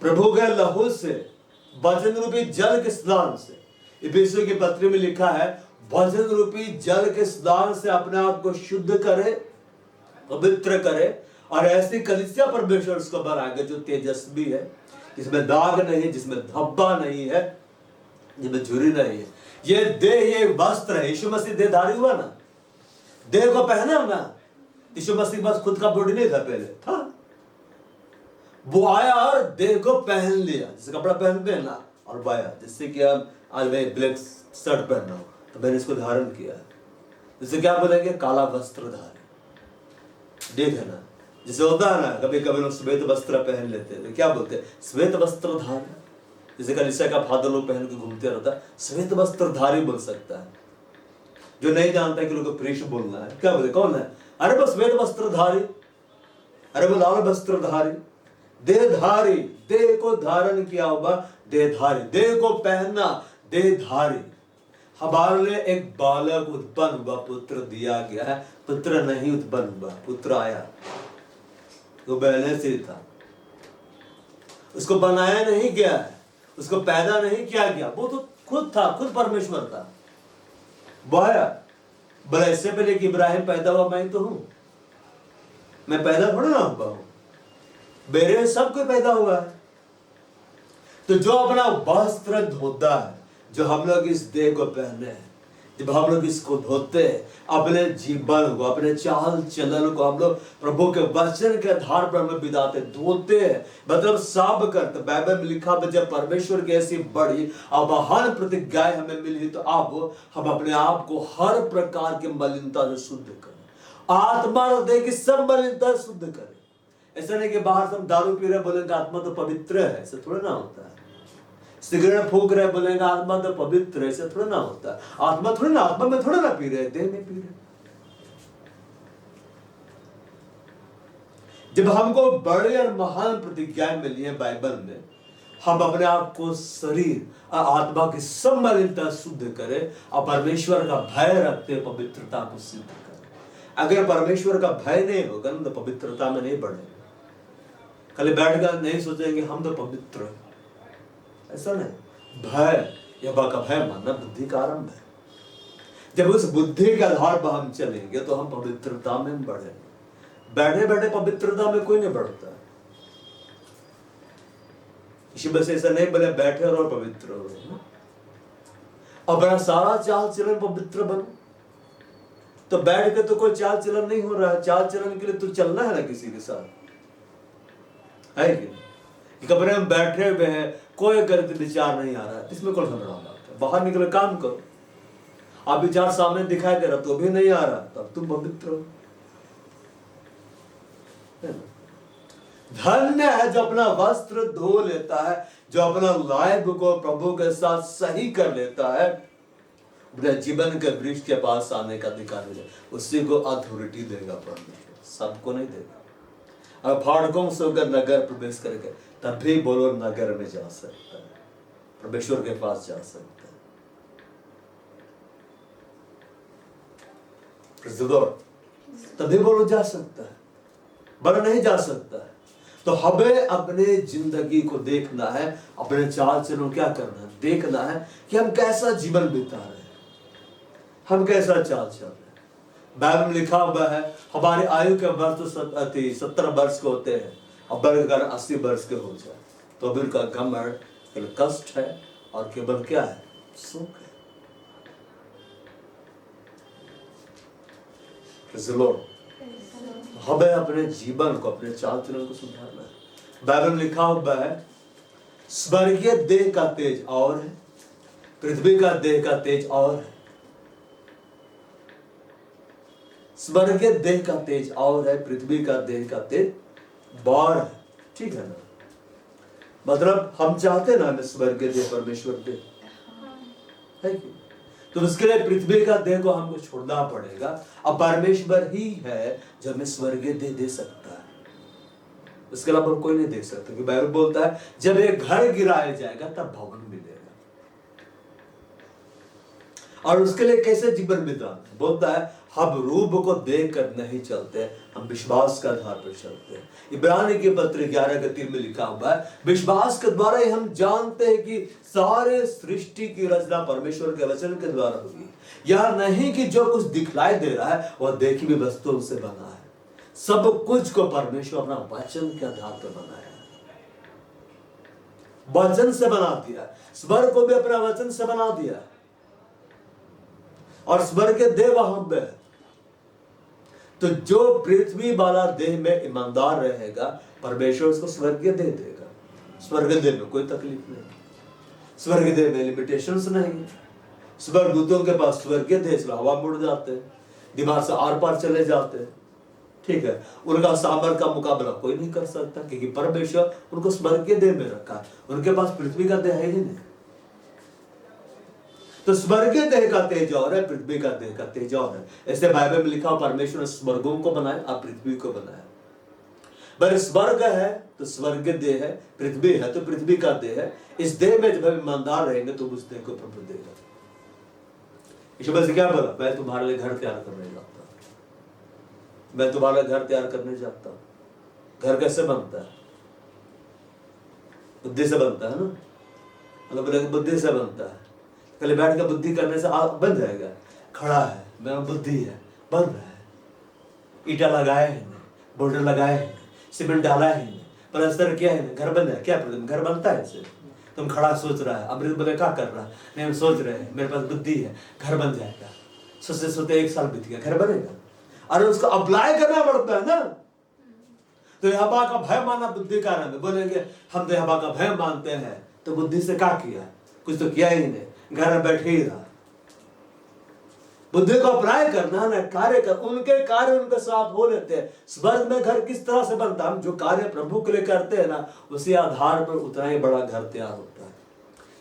प्रभु के लहू से, वचन रूपी जल के स्नान से। इफिसियों की पत्री में लिखा है, वचन रूपी जल के स्नान से अपने आप को शुद्ध करे, पवित्र करे, और ऐसी कलीसिया परमेश्वर उसको बनाएंगे जो तेजस्वी है, जिसमें दाग नहीं, जिसमें धब्बा नहीं है, जिसमें झुर्री नहीं है। ये देह, ये वस्त्र है। यीशु मसीह देहधारी हुआ ना, देह को पहना ना। यीशु मसीह बस खुद का बॉडी नहीं था, पहले था। वो आया और देह को पहन लिया, जैसे कपड़ा पहनते हैं ना, और वाया। जैसे कि आज मैं ब्लैक शर्ट पहन रहा हूं तो मैंने इसको धारण किया। जैसे क्या बोलेंगे? काला वस्त्र धारण। देख है ना, जैसे होता है ना, कभी कभी लोग श्वेत वस्त्र पहन लेते हैं, क्या बोलते हैं? श्वेत वस्त्र धारण। जैसे कलीसिया का फादर लोग पहन के घूमते रहता है, श्वेत वस्त्र धारी बोल सकता है। जो नहीं जानता कि लोग को प्रीश बोलना है, क्या बोलते? कौन है? अरे बस श्वेत वस्त्र धारी, अरे वो लाल वस्त्र धारी, देहधारी, देह को धारण किया होगा, देहधारी, देह को पहनना, देहधारी। हमारे लिए एक बालक उत्पन्न हुआ, पुत्र दिया गया है। पुत्र नहीं उत्पन्न हुआ, पुत्र आया, वो पहले से था। उसको बनाया नहीं गया है, उसको पैदा नहीं किया गया, वो तो खुद था, खुद परमेश्वर था। वो आया। बोला इससे पहले कि इब्राहिम पैदा हुआ मैं तो हूं, मैं पैदा थोड़ा ना हुआ हूं, मेरे सब कोई पैदा हुआ है। तो जो अपना वस्त्र धोता है, जो हम लोग इस देह को पहने हैं, जब हम लोग इसको धोते हैं, अपने जीवन को, अपने चाल चलन को हम लोग प्रभु के वचन के आधार पर हम बिताते, धोते हैं, मतलब साफ करते। बाइबल में लिखा है, जब परमेश्वर की ऐसी बड़ी और महान प्रतिज्ञाएं हमें मिली, तो अब हम अपने आप को हर प्रकार की मलिनता से शुद्ध करें। आत्मा और देह की सब मलिनता शुद्ध करें। ऐसा नहीं कि बाहर से हम दारू पी रहे बोलेंगे आत्मा तो पवित्र है, ऐसा थोड़ा ना होता है। सिगरेट फूक रहे बोलेंगे आत्मा तो पवित्र है, ऐसा थोड़ा ना होता है। आत्मा थोड़ा ना, आत्मा में थोड़ा ना पी रहे, देह में पी रहे। जब हमको बड़े और महान प्रतिज्ञाएं मिली है बाइबल में, हम अपने आप को शरीर और आत्मा की सब मलिनता शुद्ध करें और परमेश्वर का भय रखते पवित्रता को सिद्ध करें। अगर परमेश्वर का भय नहीं होगा तो पवित्रता में नहीं बढ़ेगा। खाली बैठकर नहीं सोचेंगे हम तो पवित्र हैं, ऐसा नहीं। भय, यहोवा का भय मानना बुद्धि का आरंभ है। जब उस बुद्धि के आधार पर हम चलेंगे तो हम पवित्रता में बढ़ेंगे। बैठे बैठे पवित्रता में कोई नहीं बढ़ता। इसी वजह से ऐसा नहीं बोले बैठे और पवित्र हो, अपना सारा चाल चलन पवित्र बनो। तो बैठ के तो कोई चाल चलन नहीं हो रहा है। चाल चलन के लिए तो चलना है ना किसी के साथ, है कि कमरे में बैठे हुए हैं, कोई गलत विचार नहीं आ रहा है, इसमें कौन सा बड़ा बात है? बाहर निकल काम करो। आप विचार सामने दिखाई दे रहा तो भी नहीं आ रहा, तब तुम पवित्र हो। धन्य है जो अपना वस्त्र धो लेता है, जो अपना लाइफ को प्रभु के साथ सही कर लेता है। अपने जीवन के वृक्ष के पास आने का अधिकार है, उसी को अथॉरिटी देगा परमेश्वर, सबको नहीं देगा। अब फाटकों से होकर नगर प्रवेश करके तब भी बोलो नगर में जा सकता है, परमेश्वर के पास जा सकता है। तभी बोलो जा सकता है, बड़ा नहीं जा सकता है। तो हमें अपने जिंदगी को देखना है, अपने चाल चलन क्या करना है, देखना है कि हम कैसा जीवन बिता रहे हैं, हम कैसा चाल चल रहे हैं। बाइबल में लिखा हुआ है हमारी आयु के वर्ष तो 70 वर्ष के होते हैं, अब बढ़कर 80 वर्ष के हो जाए तो अभी उनका घमंड केवल कष्ट है और केवल क्या है, सुख है। हमें अपने जीवन को, अपने चाल चलन को सुधारना है। बाइबल में लिखा हुआ है स्वर्गीय देह का तेज और है, पृथ्वी का देह का तेज और है। स्वर्गीय देह का तेज और है, पृथ्वी का देह का तेज बार है। ठीक है ना, मतलब हम चाहते ना हमें स्वर्गीय देह परमेश्वर दे, है कि? तो उसके लिए पृथ्वी का देह को हमको छोड़ना पड़ेगा। अब परमेश्वर ही है जो हमें स्वर्गीय देह दे सकता है, उसके अलावा कोई नहीं दे सकता। क्योंकि बाइबल बोलता है जब एक घर गिराया जाएगा तब भवन मिलेगा। और उसके लिए कैसे जीवन बिताना, बोलता है हम रूप को देख कर नहीं चलते, हम विश्वास के आधार पर चलते हैं। इब्रानी के पत्र 11:3 में लिखा हुआ है विश्वास के द्वारा ही हम जानते हैं कि सारे सृष्टि की रचना परमेश्वर के वचन के द्वारा हुई। यह नहीं कि जो कुछ दिखलाई दे रहा है वह देखी हुई वस्तुओं से बना है, सब कुछ को परमेश्वर अपना वचन के आधार पर बनाया है, वचन से बना दिया। स्वर्ग को भी अपना वचन से बना दिया और स्वर्ग के देह वहां पे। तो जो पृथ्वी वाला देह में ईमानदार रहेगा परमेश्वर उसको स्वर्गीय देह देगा। स्वर्गीय देह में कोई तकलीफ नहीं, स्वर्गीय देह में लिमिटेशंस नहीं। स्वर्गदूतों के पास स्वर्गीय देह से हवा मुड़ जाते हैं, दिमाग से आर पार चले जाते हैं। ठीक है, उनका सामर्थ का मुकाबला कोई नहीं कर सकता क्योंकि परमेश्वर उनको स्वर्गीय देह में रखा है, उनके पास पृथ्वी का देह है ही नहीं। तो स्वर्गीय देह का तेज और है, पृथ्वी का देह का तेज और है। ऐसे बाइबल में लिखा परमेश्वर ने स्वर्गों को बनाया और पृथ्वी को बनाया। पर स्वर्ग है तो स्वर्गीय देह है, पृथ्वी है तो पृथ्वी का देह है। इस देह में जब हम ईमानदार रहेंगे तो उस देह को प्रभु देगा। यीशु मसीह क्या बोला, मैं तुम्हारे लिए घर तैयार करने जाता हूं, मैं तुम्हारे घर तैयार करने जाता हूं। घर कैसे बनता है, बुद्धि से बनता है ना, मतलब बुद्धि से बनता है। कल बैठ के बुद्धि करने से बन जाएगा। खड़ा है, मेरा बुद्धि है, बन रहा है, ईटा लगाया है, बोल्डर लगाया है, सीमेंट डाला है, प्लास्टर किया है, घर बन जाए। क्या प्रॉब्लम, घर बनता है इससे। तुम खड़ा सोच रहा है, अमृत बोले क्या कर रहा है, नहीं हम सोच रहे हैं, मेरे पास बुद्धि है, घर बन जाएगा। सोचते सोचते 1 साल बीत गया, घर बनेगा। अरे उसको अप्लाई करना पड़ता है ना। तो यहोवा का भय मानना बुद्धि का नाम है। बोलेंगे हम तो यहोवा का भय मानते हैं, तो बुद्धि से क्या किया, कुछ तो किया ही नहीं, घर में बैठे ही रहा। बुद्धि को अप्लाई करना ना, कार्य कर, उनके कार्य उनके साथ हो लेते हैं। स्वर्ग में घर किस तरह से बनता है, हम जो कार्य प्रभु के लिए करते हैं ना, उसी आधार पर उतना ही बड़ा घर तैयार होता है।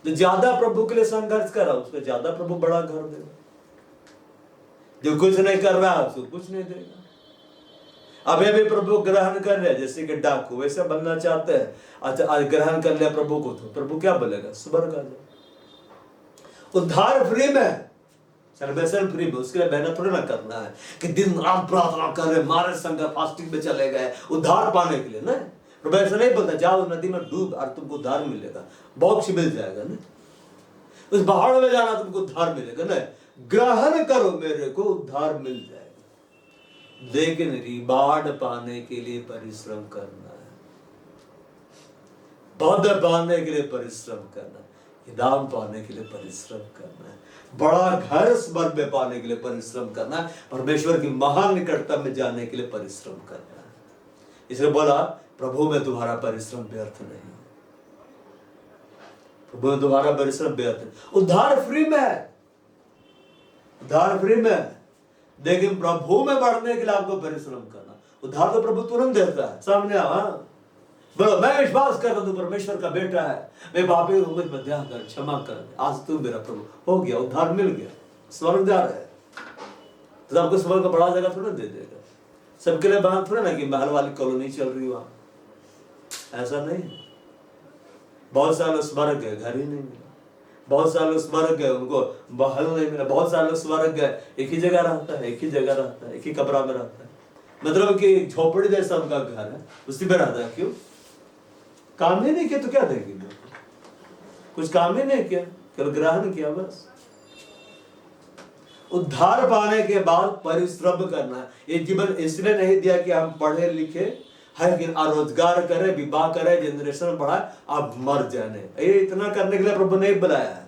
जो ज्यादा प्रभु के लिए संघर्ष कर रहा है उसको ज्यादा प्रभु बड़ा घर देगा, जो कुछ नहीं कर रहा है उसको कुछ नहीं देगा। अभी भी प्रभु ग्रहण कर रहे हैं, जैसे कि डाकू वैसे बनना चाहते हैं। अच्छा आज ग्रहण कर लिया प्रभु को, तो प्रभु क्या बोलेगा, स्वर्ग आ जाओ। उद्धार फ्री में, सर्वेशन फ्री में, उसके लिए मेहनत थोड़ी ना करना है कि दिन रात प्रार्थना कर रहे, मारे संग फास्टिंग में चले गए उद्धार पाने के लिए। नहीं, प्रभु ऐसा नहीं बोलता जाओ नदी में डूब और तुमको उद्धार मिलेगा, बहुत मिल जाएगा ना, उस पहाड़ में जाना तुमको उद्धार मिलेगा। नहीं, ग्रहण करो मेरे को, उद्धार मिल जाएगा। लेकिन रिवार्ड पाने के लिए परिश्रम करना है, पद पाने के लिए परिश्रम करना है, इनाम पाने के लिए परिश्रम करना है, बड़ा घर स्वर्ग में पाने के लिए परिश्रम करना है, परमेश्वर की महान निकटता में जाने के लिए परिश्रम करना है। इसलिए बोला प्रभु में तुम्हारा परिश्रम व्यर्थ नहीं, प्रभु में तुम्हारा परिश्रम व्यर्थ नहीं। उद्धार फ्री में है, उद्धार फ्री में है, लेकिन प्रभु में बढ़ने के लिए आपको परिश्रम करना। उद्धार तो प्रभु तुरंत देता है, सामने आओ बोलो मैं विश्वास कर रहा हूं परमेश्वर का बेटा है, मैं पापी हूं, मुझ में दया कर, क्षमा कर, आज तू मेरा प्रभु, हो गया, उद्धार मिल गया, स्वर्ग जा रहा है। तो आपको स्वर्ग का बड़ा जगह थोड़ा दे देगा, सबके लिए बात थोड़ा ना कि महल वाली कॉलोनी चल रही वहां, ऐसा नहीं। बहुत सारे लोग स्वर्ग गए, घर ही नहीं मिला। बहुत सारे लोग स्वर्ग गए, उनको महल नहीं मिला। बहुत सारे लोग स्वर्ग गए, एक ही जगह रहता है, एक ही जगह रहता है, एक ही कमरा में रहता है, मतलब कि झोपड़ी जैसा उनका घर है, उसी में रहता है। क्यों? काम ही नहीं किया तो क्या देंगे? कुछ काम ही नहीं किया, केवल ग्रहण किया बस। उद्धार पाने के बाद परिश्रम करना है। ये जीवन इसलिए नहीं दिया कि हम पढ़े लिखे है कि रोजगार करें, विवाह करें, जनरेशन बढ़ाए, आप मर जाने। ये इतना करने के लिए प्रभु ने बुलाया है।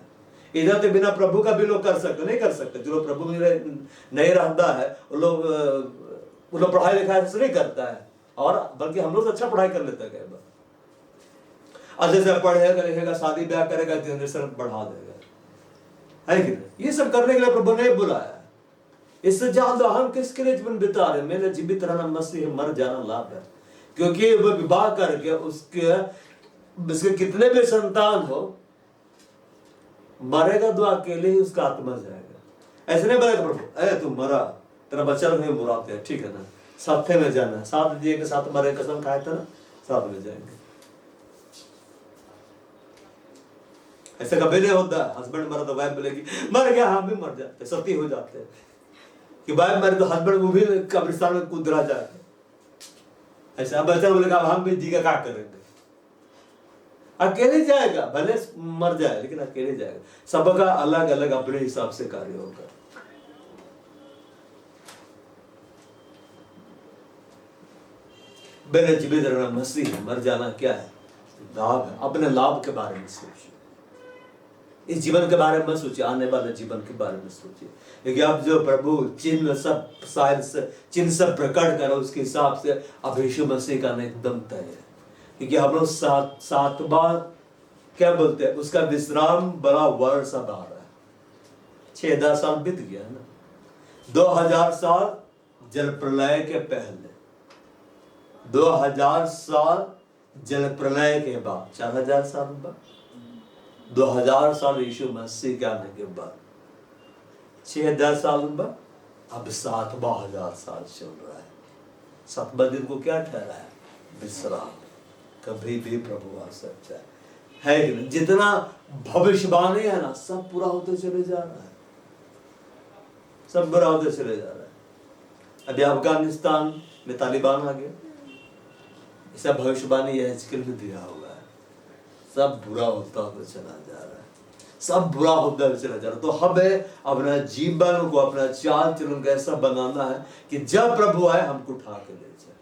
इधर तो बिना प्रभु का भी लोग कर सकते, नहीं कर सकते। जो लोग प्रभु में नहीं रहता है वो लोग पढ़ाई लिखाई से नहीं करता है, और बल्कि हम लोग अच्छा पढ़ाई कर लेते हैं। अच्छे से पढ़ेगा लिखेगा, शादी ब्याह करेगा, जनरेशन बढ़ा देगा, है कि नहीं? ये सब करने के लिए प्रभु ने बुलाया। इससे ज्यादा हम किसके लिए जीवन बिता रहे? मैंने जीवित रहना मसीह, मर जाना लाभ है। क्योंकि वो विवाह करके उसके कितने भी संतान हो, मरेगा तो अकेले ही उसका आत्मा जाएगा। ऐसे नहीं बोलेगा प्रभु, तू मरा, तेरा बच्चा नहीं मुराते है, ठीक है ना, साथे में जाना, साथ दिए के साथ मरे, कसम खाए थे ना, साथ में जाएंगे। ऐसा कभी नहीं होता। हस्बैंड मरा तो वाइफ बोलेगी मर गया, हम भी मर जाते, सती हो जाते हैं कि वाइफ मरे तो हस्बैंड वो भी कब्रिस्तान में कूद रहा जाते। ऐसा बच्चा बोलेगा हम भी जी का क्या करेंगे? अकेले जाएगा, भले मर जाए लेकिन अकेले जाएगा। सबका अलग अलग अपने हिसाब से कार्य होगा। मेरे जीवित रहना मसीह, मर जाना क्या है? लाभ है। अपने लाभ के बारे में सोचिए, इस जीवन के बारे में सोचिए, आने वाले जीवन के बारे में सोचिए। क्योंकि अब जो प्रभु चिन्ह सब साइंस चिन्ह सब प्रकट करो, उसके हिसाब से अब यीशु मसीह का एकदम तय है। क्योंकि हम लोग सात बार क्या बोलते हैं, उसका विश्राम बड़ा वर्ष अब आ रहा है। 6-10 साल बीत गया है ना। 2000 साल जल प्रलय के पहले, 2000 साल जल प्रलय के बाद, 4000 साल बाद, 2000 साल यीशु मसीह के आने के बाद, 6-10 साल बाद, अब 7,000 साल चल रहा है। 7वां दिन को क्या ठहरा है? विश्राम। कभी भी प्रभु आ सकता है कि नहीं? जितना भविष्यवाणी है ना, सब पूरा होते चले जा रहा है, सब बुरा होते चले जा रहा है। अभी अफगानिस्तान में तालिबान आ गया, ऐसा भविष्यवाणी यह में दिया हुआ है। सब बुरा होता हुआ चला जा रहा है, सब बुरा होता हुआ चला जा रहा है। तो हमें अपना जीवन को, अपना चाल चलन को ऐसा बनाना है कि जब प्रभु आए हमको उठा के ले जाए।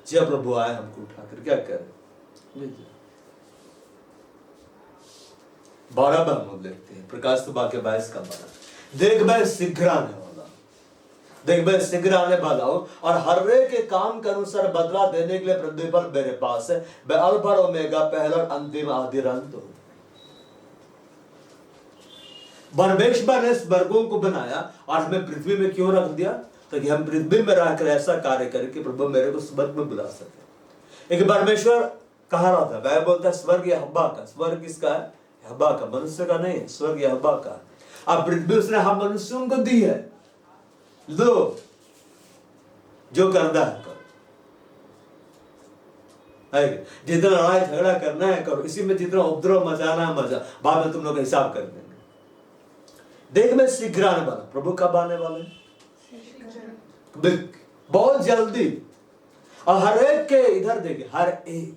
जब प्रभु आए हमको उठा कर क्या करें? ले जाए। 12 हम देखते हैं, प्रकाश वाक्य 22 का 12। देख मैं शीघ्र आने वाला, देख मैं शीघ्र आने वाला हूं, और हर एक के काम के अनुसार बदला देने के लिए प्रतिफल मेरे पास है। मैं अल्फा और ओमेगा, पहला और अंतिम, आदि अंत हूं। परमेश्वर ने स्वर्गों को बनाया और हमें पृथ्वी में क्यों रख दिया? ताकि हम पृथ्वी में रहकर ऐसा कार्य करें कि प्रभु मेरे को स्वर्ग में बुला सके। एक परमेश्वर कहा रहा था, बाइबल बोलता है स्वर्ग यहोवा का। स्वर्ग किसका है? यहोवा का, मनुष्य का नहीं है। स्वर्ग यहोवा का। अब पृथ्वी उसने हम मनुष्यों को दी है, लो जो करना है करो, जितना लड़ाई झगड़ा करना है करो, इसी में जितना उपद्रव मचाना है मचा, बाद में तुम लोग हिसाब कर देंगे। देख मैं शीघ्र आने वाला। प्रभु कब आने वाले? बहुत जल्दी। और हर एक के इधर देखिए, हर एक,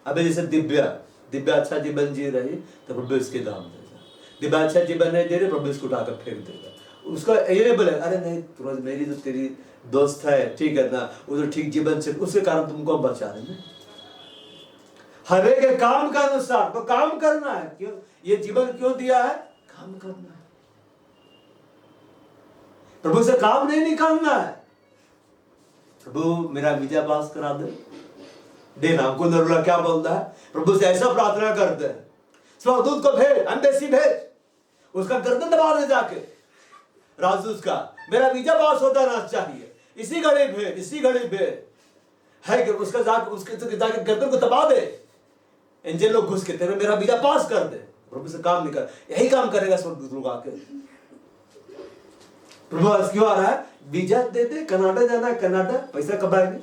अबे जैसे दिव्या अच्छा जीवन जी रही तो प्रभु इसके दाम देगा। दिव्या अच्छा जीवन नहीं दे रही, प्रभु इसको उठाकर फेंक देगा। उसका ये नहीं बोले अरे नहीं तुरंत मेरी जो तेरी दोस्त है, ठीक है ना, वो तो ठीक जीवन से, उसके कारण तुमको बचा रहे हैं। हर एक के काम का अनुसार तो काम करना है। क्यों ये जीवन क्यों दिया है? काम करना है। प्रभु से काम नहीं निकालना है। प्रभु मेरा वीजा पास करा दे देना। हमको नरुला क्या बोलता है? प्रभु से ऐसा प्रार्थना करते हैं, स्वर्गदूत को भेज, एम्बेसी भेज, उसका गर्दन दबा दे जाके राजदूत का, मेरा वीजा पास होता ना चाहिए, इसी घड़ी भेज, इसी घड़ी भेज, है कि उसका जाके उसके जाके गर्दन को दबा दे। एंजल लोग घुस के तेरे मेरा वीजा पास कर दे। प्रभु से काम निकल, यही काम करेगा स्वर्गदूत लोग आके। प्रभु क्यों आ रहा है? वीजा दे दे, कनाडा जाना है कनाडा, पैसा कब आएंगे,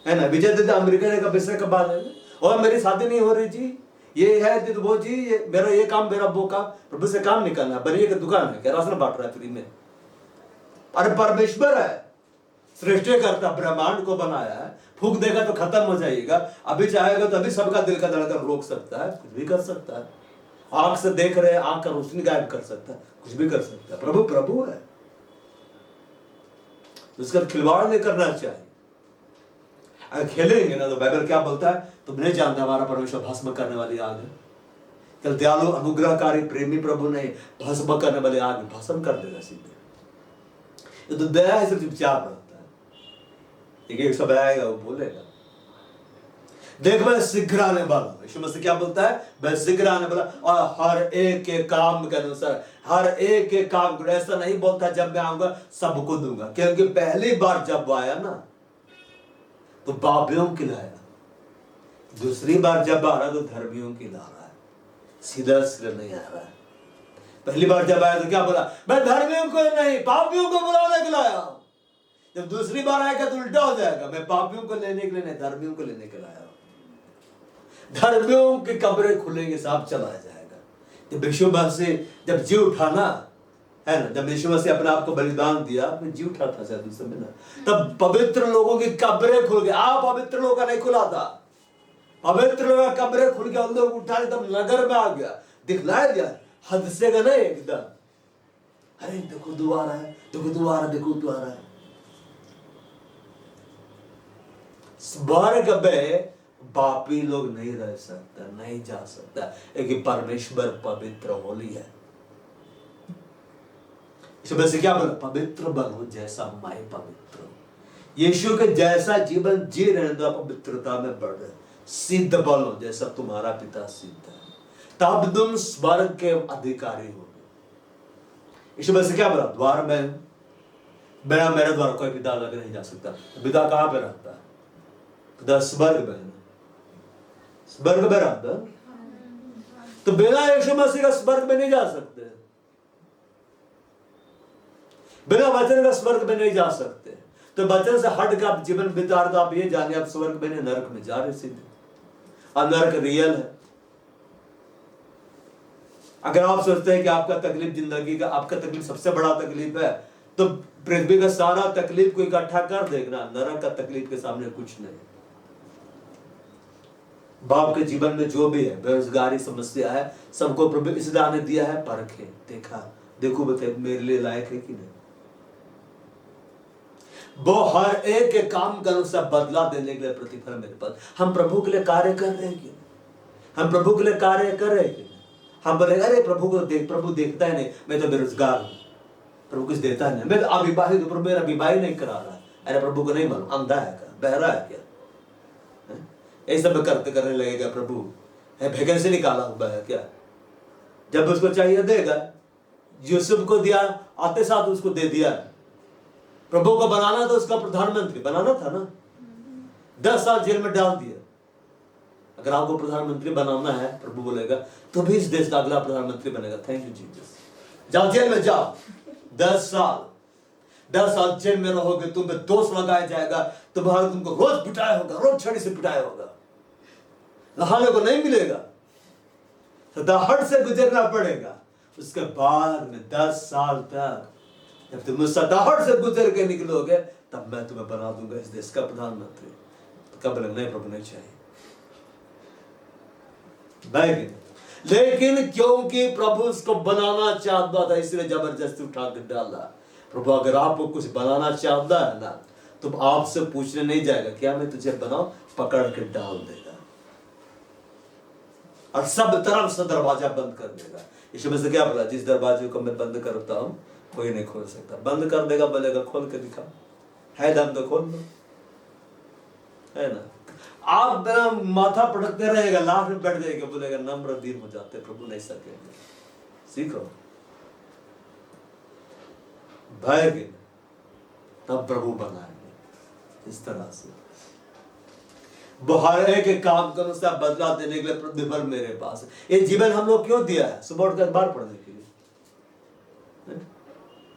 है ना, वीजा दे दे अमेरिका जाएगा, पैसा कब आएंगे, और मेरी शादी नहीं हो रही जी, ये है वो जी, ये मेरा ये काम, मेरा वो काम, प्रभु से काम निकालना है, बनिए की दुकान है क्या, राशन बांट रहा है फ्री में। अरे परमेश्वर है, सृष्टि करता, ब्रह्मांड को बनाया है, फूक देगा तो खत्म हो जाएगा, अभी चाहेगा तो अभी सबका दिल का धड़कन रोक सकता है, कुछ भी कर सकता है, आंख से देख रहे आंख का रोशनी गायब कर सकता है, कुछ भी कर सकता है। प्रभु प्रभु है, उसका खिलवाड़ नहीं करना चाहिए। अगर खेलेंगे ना तो बाइबल क्या बोलता है, तुम नहीं जानते हमारा परमेश्वर भस्म करने वाली आग है। कल दयालु अनुग्रहकारी प्रेमी प्रभु ने भस्म करने वाली आग भस्म कर देगा सीधे। ये तो दया है, सिर्फ चुपचाप रहता है, एक सब आएगा वो बोलेगा, देख मैं शीघ्र आने वाला हूं। यीशु मसीह क्या बोलता है, मैं शीघ्र आने वाला, और हर एक के काम के अनुसार, हर एक के काम को, ऐसा नहीं बोलता जब मैं आऊंगा सबको दूंगा, क्योंकि पहली बार जब वो आया ना तो पापियों की लाया, दूसरी बार जब आ रहा तो धर्मियों की ला रहा है, सीधा सीधा नहीं आ रहा है। पहली बार जब आया तो क्या बोला, मैं धर्मियों को नहीं पापियों को बुलाने के लाया। जब दूसरी बार आएगा तो उल्टा हो जाएगा, मैं पापियों को लेने के लिए नहीं, धर्मियों को लेने के लाया। धर्मियों की कब्रें खुलेंगे, साफ चला जाएगा। जब यीशु मसीह जब जी उठाना है ना, जब यीशु मसीह अपने आप को बलिदान दिया, अपने जी उठा था शायद उस समय ना, तब पवित्र लोगों की कब्रें खुल गई। आप पवित्र लोगों का नहीं खुला था, पवित्र लोगों का कब्रें खुल गया, उन लोग उठा, तब नगर में आ गया, दिखलाया गया, हद से का नहीं एकदम, अरे देखो दोबारा है, देखो दोबारा, देखो दोबारा है। स्वर्ग में पापी लोग नहीं रह सकता, नहीं जा सकता, क्योंकि परमेश्वर पवित्र होली है। इसमें से क्या बोला, पवित्र बनो जैसा मैं पवित्र हूं। यीशु के जैसा जीवन जी रहे तो पवित्रता में बढ़ रहे, सिद्ध बनो जैसा तुम्हारा पिता सिद्ध है, तब तुम स्वर्ग के अधिकारी होगे। यीशु से क्या बोला, द्वार में बिना मेरे द्वारा कोई पिता लग नहीं जा सकता। पिता कहां पे रहता है, पिता स्वर्ग में, स्वर्ग में रहता, तो बिना यीशु मसीह का स्वर्ग में नहीं जा सकते, बिना वचन का स्वर्ग में नहीं जा सकते। तो वचन से हट के आप जीवन बिता रहे तो आप ये जाने आप स्वर्ग में नहीं, नरक में जा रहे सीधे, और नरक रियल है। अगर आप सोचते हैं कि आपका तकलीफ जिंदगी का, आपका तकलीफ सबसे बड़ा तकलीफ है, तो पृथ्वी का सारा तकलीफ को इकट्ठा कर देखना, नरक का तकलीफ के सामने कुछ नहीं। बाप के जीवन में जो भी है, बेरोजगारी समस्या है, सबको प्रभु इसलिए आने दिया है, परखे, देखा, देखो बता मेरे लिए लायक है कि नहीं। वो हर एक के काम का अनुसार बदला देने के लिए प्रतिफल मेरे पास। हम प्रभु के लिए कार्य कर रहे हैं कि हम प्रभु के लिए कार्य कर रहे हैं कि हम बोले अरे प्रभु को देख, प्रभु देखता है नहीं, मैं तो बेरोजगार हूं, प्रभु कुछ देता है नहीं, मैं तो अविवाहित हूं, प्रभु मेरा विवाह नहीं करा रहा है, अरे प्रभु को नहीं मालूम, अंधा है क्या, बहरा है क्या, ये सब करने लगेगा। प्रभु है वैकेंसी निकाला हुआ है क्या, जब उसको चाहिए देगा। यूसुफ को दिया, आते साथ उसको दे दिया। प्रभु को बनाना तो उसका प्रधानमंत्री बनाना था ना, 10 साल जेल में डाल दिया। अगर आपको प्रधानमंत्री बनाना है, प्रभु बोलेगा तो भी इस देश का अगला प्रधानमंत्री बनेगा। थैंक यू जीसस, जाओ जेल में जाओ, 10 साल जेल में रहोगे, तुम पे दोष लगाया जाएगा, तुम्हारा तुमको रोज पिटाया होगा, रोज छड़ी से पिटाया होगा, नहाने को नहीं मिलेगा, सताहट से गुजरना पड़ेगा। उसके बाद में 10 साल तक जब तुम सताहट से गुजर के निकलोगे, तब मैं तुम्हें बना दूंगा इस देश का प्रधानमंत्री। तो कब लगना है, प्रभु नहीं चाहिए। लेकिन क्योंकि प्रभु उसको बनाना चाहता था, इसलिए जबरदस्ती उठा कर डाला। प्रभु अगर आपको कुछ बनाना चाहता है ना, तो आपसे पूछने नहीं जाएगा क्या मैं तुझे बनाऊं, पकड़ के डाल देगा और सब तरफ से दरवाजा बंद कर देगा। यीशु मसीह से क्या बोला, जिस दरवाजे को मैं बंद करता हूं कोई नहीं खोल सकता। बंद कर देगा, बोलेगा खोल के दिखा, है दम तो खोल लो, है ना। आप माथा पटकते रहेगा, लास्ट में बैठ जाएगा, बोलेगा नम्र दीन हो जाते, प्रभु नहीं सकेंगे। सीखो भय के, तब प्रभु बनाएंगे इस तरह से। हर एक काम के अनुसार बदला देने के लिए प्रतिफल मेरे पास है। ये जीवन हम लोग क्यों दिया है, सुबह उठकर अखबार पढ़ने के लिए,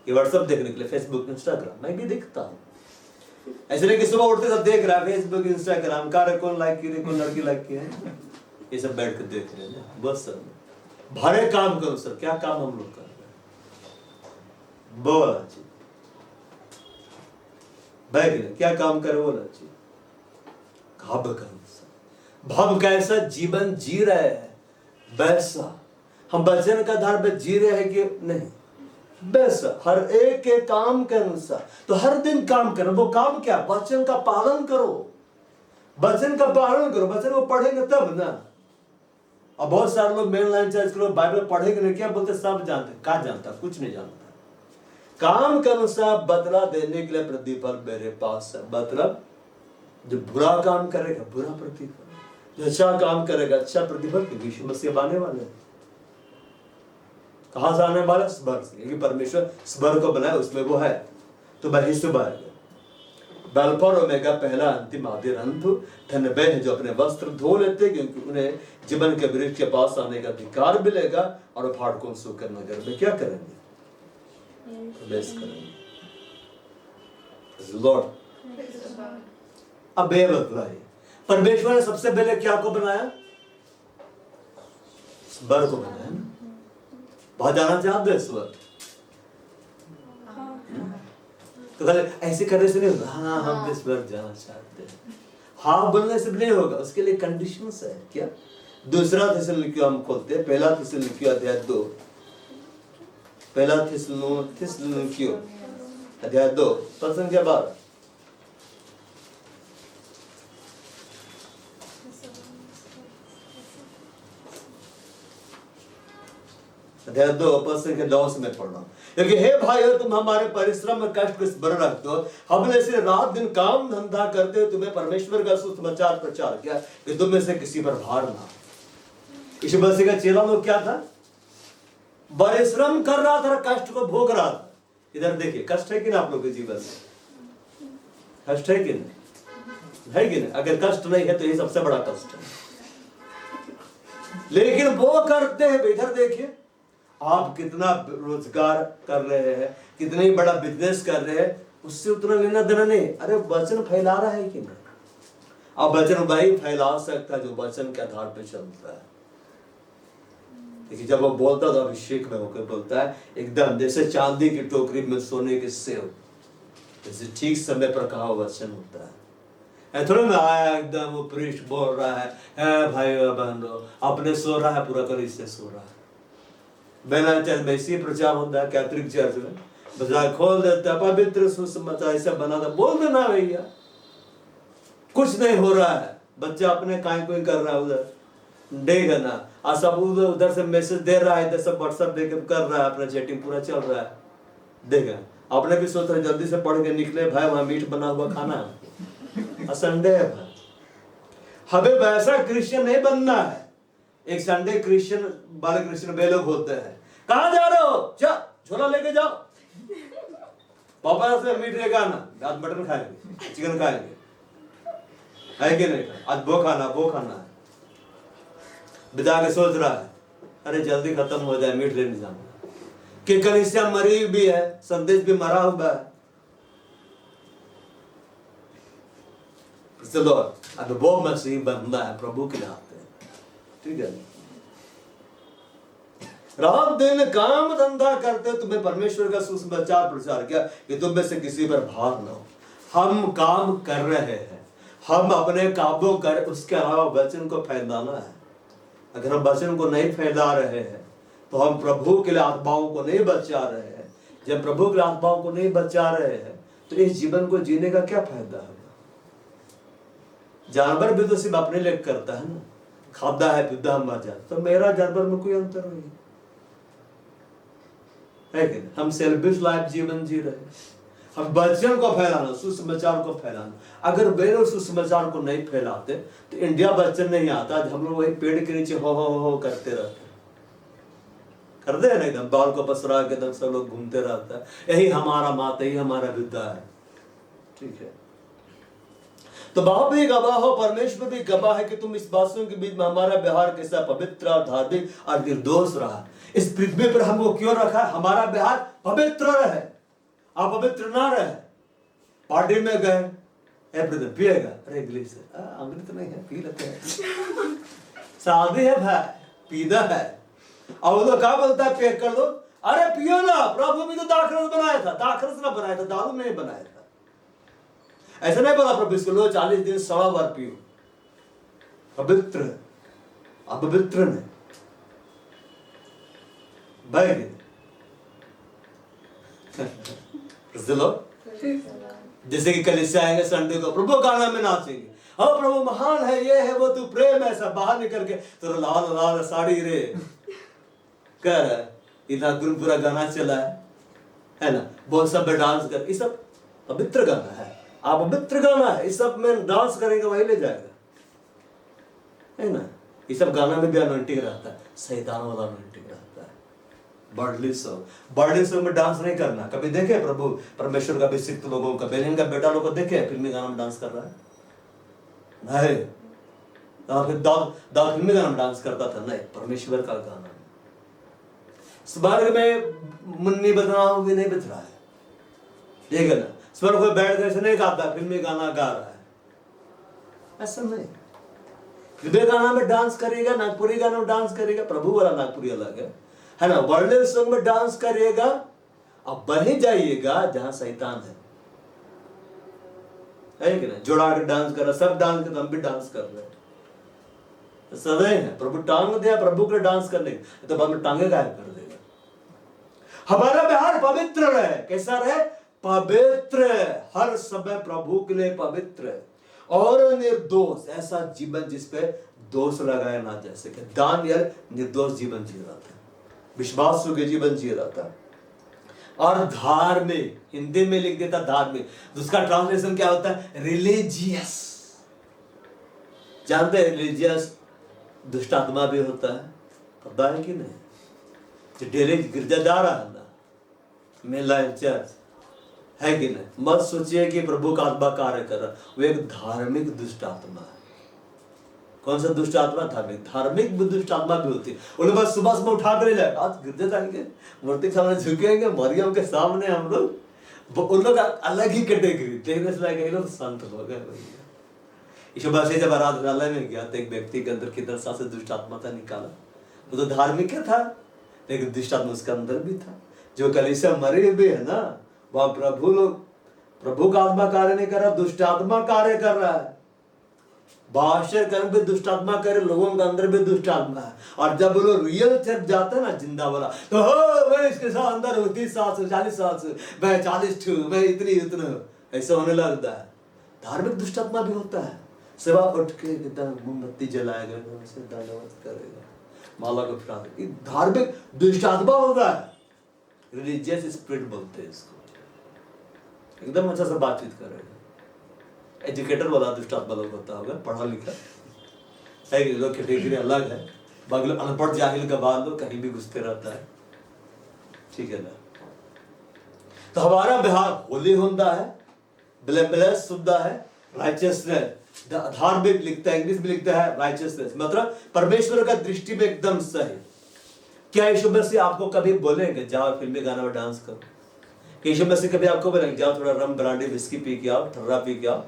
ये व्हाट्सएप देखने के लिए, फेसबुक इंस्टाग्राम मैं भी देखता हूँ। ऐसे नहीं कि सुबह उठते सब देख रहा है फेसबुक इंस्टाग्राम, कार कौन लाइक की, कौन लड़की लाइक की है, ये सब बैठ कर देख रहे हैं। बस सर भारे काम करो सर, क्या काम हम लोग कर रहे हैं, बोला जी बैठ क्या काम करे, बोला जी भाव करो सर। भाव कैसा जीवन जी रहे हैं वैसा हम वचन का आधार पर जी रहे हैं कि नहीं, वैसा हर एक के काम के अनुसार। तो हर दिन काम करो, वो काम क्या, वचन का पालन करो, वचन का पालन करो। वचन को पढ़ेंगे तब ना। अब बहुत सारे लोग मेन लाइन चर्च करो, बाइबल पढ़ेंगे नहीं, क्या बोलते, सब जानते, क्या जानता, कुछ नहीं जानता। काम के अनुसार बदला देने के लिए प्रतिफल मेरे पास है। मतलब जो बुरा काम करेगा बुरा प्रतिफल, जो अच्छा काम करेगा अच्छा प्रतिफल, क्योंकि यीशु मसीह आने वाले हैं। कहां से आने वाला, स्वर से, क्योंकि परमेश्वर स्वर को बनाया, उसमें वो है। तो वही सुबह आएगा। अल्फा और ओमेगा, पहला अंतिम आदि अंत। धन्य वे हैं जो अपने वस्त्र धो लेते, क्योंकि उन्हें जीवन के वृक्ष के पास आने का अधिकार मिलेगा। और फाड़कों सुकर नगर में क्या करेंगे, प्रवेश करेंगे। लॉर्ड अब ये बताइए, परमेश्वर ने सबसे पहले क्या को बनाया, स्वर को बनाया ना। बहुत जाना चाहते हैं स्वर, तो ऐसे करने से नहीं होगा। हाँ हम इस बार जाना चाहते हैं, हाँ बोलने से नहीं होगा, उसके लिए कंडीशंस है। क्या, दूसरा थिस्सलुनीकियों हम खोलते हैं, पहला थिस्सलुनीकियों अध्याय 2, पहला थिस्सलुनीकियों अध्याय 2 पद संख्या 12। अध्याय 2 पद संख्या 9 से मैं पढ़ रहा हूं। क्योंकि हे भाइयों, तुम हमारे परिश्रम और कष्ट को स्मरण रखते हो। हमने से रात दिन काम धंधा करते हुए तुम्हें परमेश्वर का सुसमाचार प्रचार किया कि तुम में से किसी पर भार ना। यीशु मसीह का चेला लोग क्या था, परिश्रम कर रहा था, कष्ट को भोग रहा था। इधर देखिए, कष्ट है कि ना आप लोग के जीवन में, कष्ट है कि नहीं, है कि नहीं? अगर कष्ट नहीं है तो ये सबसे बड़ा कष्ट है। लेकिन वो करते हैं, इधर देखिए, आप कितना रोजगार कर रहे हैं, कितनी बड़ा बिजनेस कर रहे हैं, उससे उतना लेना देना नहीं। अरे वचन फैला रहा है कि नहीं। अब वचन वही फैला सकता है जो वचन के आधार पर चलता है। देखिए, जब वो बोलता तो अभिषेक में होकर बोलता है, एकदम जैसे चांदी की टोकरी में सोने के सेव, जैसे ठीक समय पर कहा वचन होता है। थोड़ा में आया एकदम वो प्रीस्ट बोल रहा है भाई बहनों, अपने सो रहा है, पूरा कलीसिया सो रहा है। बेला चर्च में इसी प्रचार होता है, कैथोलिक चर्च में बाजार खोल देता है, पवित्र सुसमाचार ऐसा बना था, बोल देना भैया कुछ नहीं हो रहा है, बच्चा अपने काय कोई कर रहा है उधर, देगा ना। और सब उधर से मैसेज दे रहा है, इधर सब व्हाट्सएप देकर कर रहा है, अपना चैटिंग पूरा चल रहा है, देगा। आपने भी सोच रहे जल्दी से पढ़ के निकले भाई, वहां मीट बना हुआ खाना है, संडे है भाई। हमें वैसा क्रिश्चियन नहीं बनना है। एक संडे क्रिश्चियन वाले क्रिश्चियन वे लोग होते हैं, कहां जा रहे हो, जा झोला लेके जाओ, पापा से मीट लेके आना, आज मटन खाएंगे, चिकन खाएंगे, है कि नहीं, आज वो खाना है। बिता के सोच रहा है अरे जल्दी खत्म हो जाए, मीट लेने जाना, कि कलीसिया मरी भी है, संदेश भी मरा हुआ है। चलो अब वो मसीह बनना है, प्रभु के हाथ है, ठीक है। रात दिन काम धंधा करते तुम्हें परमेश्वर का सुसमाचार प्रचार किया कि तुम में से किसी पर भार न हो। हम काम कर रहे हैं, हम अपने काबू कर, उसके अलावा वचन को फैलाना है। अगर हम वचन को नहीं फैला रहे हैं तो हम प्रभु के लिए आत्माओं को नहीं बचा रहे हैं। जब प्रभु के लिए आत्माओं को नहीं बचा रहे हैं तो इस जीवन को जीने का क्या फायदा है। जानवर भी तो सिर्फ अपने लिए करता है ना, खाता है पीता मर जाता, तो मेरा जानवर में कोई अंतर नहीं है कि नहीं? हम सेल्फिश लाइफ जीवन जी रहे हैं। हम वचन को फैलाना, सुसमाचार को फैलाना। अगर वे लोग सुसमाचार को नहीं फैलाते तो इंडिया वचन नहीं आता। हम लोग वही पेड़ के नीचे हो करते रहते करते हैं ना, एकदम बाल को पसरा के एकदम सब लोग घूमते रहता है, यही हमारा माता, यही हमारा विद्या है, ठीक है। तो बाप भी गवाह हो, परमेश्वर भी गवाह है कि तुम इस बातों के बीच में हमारा व्यवहार कैसा पवित्र और धार्मिक और निर्दोष रहा। इस पृथ्वी पर हमको क्यों रखा, हमारा व्यवहार पवित्र रहे, आप पवित्र ना रहे, पार्टी में गए, ब्रदर पिएगा, अरे इंग्लिश अंग्रेजी तो नहीं है, पी लेते हैं, शादी है भाई, पीना है। अब वो क्या बोलता है, पैक कर दो, अरे पियो ना, प्रभु भी तो दाखरस बनाया था, दाखरस ना बनाया था, दारू नहीं बनाया था। ऐसा नहीं बोला प्रभु इसको लो 40 दिन 100 बार पियो, पवित्र अपवित्र नहीं भाई। जैसे कि कलीसिया आएंगे संडे को, प्रभु गाना में नाचेंगे, हाँ प्रभु महान है, ये है वो, तू प्रेम है, सब बाहर निकल के तो लाल लाल साड़ी रे कर, इतना गुनपुरा गाना चला है ना, बहुत सब में डांस कर, ये सब पवित्र गाना है, आप पवित्र गाना है, इस सब में डांस करेंगे वही ले जाएगा, है ना। ये सब गाना में भी अनोइंटिंग रहता है, शैतान वाला अनोइंटिंग रहता है। बर्डली सॉन्ग में डांस नहीं करना। कभी देखे प्रभु परमेश्वर का अभिषिक्त लोगों का, बेनिन का बेटा लोग को देखे फिल्मी गाना में डांस कर रहा है? नहीं। दाऊद फिल्मी गाना में डांस करता था? नहीं, परमेश्वर का गाना। स्वर्ग में मुन्नी बज रहा हूं भी नहीं बज रहा है, ठीक है ना। स्वर्ग में बैठ कर ऐसे नहीं गाता, फिल्मी गाना गा रहा है, ऐसा नहीं। हृदय गाना में डांस करेगा, नागपुरी गाना में डांस करेगा, प्रभु वाला नागपुरी अलग है ना। वर्ल्ड सॉन्ग में डांस करिएगा, अब वहीं जाइएगा जहां शैतान है कि नहीं। जोड़ा के डांस कर रहा, सब डांस कर, हम भी डांस कर रहे हैं, सदै है। प्रभु टांग दिया प्रभु के डांस करने, तो बाद में टांगे गायब कर देगा। हमारा व्यवहार पवित्र रहे, कैसा रहे? पवित्र, हर समय प्रभु के लिए पवित्र और निर्दोष, ऐसा जीवन जिसपे दोष लगाया ना जा सके। दानियल निर्दोष जीवन जी रहा था, विश्वास के जीवन जी रहा था, और धार्मिक, हिंदी में लिख देता धार्मिक, उसका ट्रांसलेशन क्या होता है? रिलीजियस। जानते हैं रिलीजियस दुष्ट आत्मा भी होता है, पता है कि नहीं? जो डेली गिरजा जा रहा है ना, मेला चर्च है कि नहीं, मत सोचिए कि प्रभु का आत्मा कार्य कर रहा, वो एक धार्मिक दुष्ट आत्मा है। कौन सा दुष्ट आत्मा? धार्मिक दुष्ट आत्मा भी होती है। उन्हें बस सुबह सुबह उठा कर ले जाएगा, आज गिरजा जाएंगे, मूर्ति के सामने झुकेंगे, मरियम के सामने हम लोग, उन लोग अलग ही कैटेगरी, देखने से लगे लोग संत हो गए भैया। ईशुबा से जब आराधनालय में गया तो एक व्यक्ति के अंदर कितना सा से दुष्ट आत्मा था निकाला, वो तो धार्मिक था, लेकिन दुष्ट आत्मा उसके अंदर भी था। जो कलीसिया मरे हुए है ना, वह प्रभु का आत्मा कार्य नहीं कर रहा, दुष्ट आत्मा कार्य कर रहा है। भाष्य कर्म भी दुष्ट आत्मा करे, लोगों के अंदर भी दुष्ट आत्मा है। और जब वो लोग रियल चर्च जाते हैं ना, जिंदा वाला, तो मैं इसके साथ अंदर हूँ 30 साल से 40 साल से, मैं 40 हूँ, मैं इतना ऐसा होने लगता है। धार्मिक दुष्ट आत्मा भी होता है, सेवा उठ के मोमबत्ती जलाएगा, दंडवत करेगा, माला को फिरा, धार्मिक दुष्ट आत्मा होता है। रिलीजियस स्पिरिट बोलते हैं इसको, एकदम अच्छा से बातचीत करेगा। एजुकेटर वाला दुष्ट आत्मा लोग होता होगा, पढ़ा लिखा है कि लोग कैटेगरी अलग है। बाकी लोग अनपढ़ जाहिल का बाद लोग कहीं भी घुसते रहता है, ठीक है ना। तो हमारा व्यवहार होली होता है, ब्लेमलेस होता है, राइचियसनेस, धार्मिक लिखता है, इंग्लिश में लिखता है राइचियसनेस, मतलब परमेश्वर का दृष्टि में एकदम सही। क्या यीशु मसीह आपको कभी बोलेंगे जाओ फिल्मी गाना में डांस करो? यीशु मसीह कभी आपको बोलेंगे जाओ थोड़ा रम ब्रांडी विस्की पी के आओ, ठर्रा पी के आओ,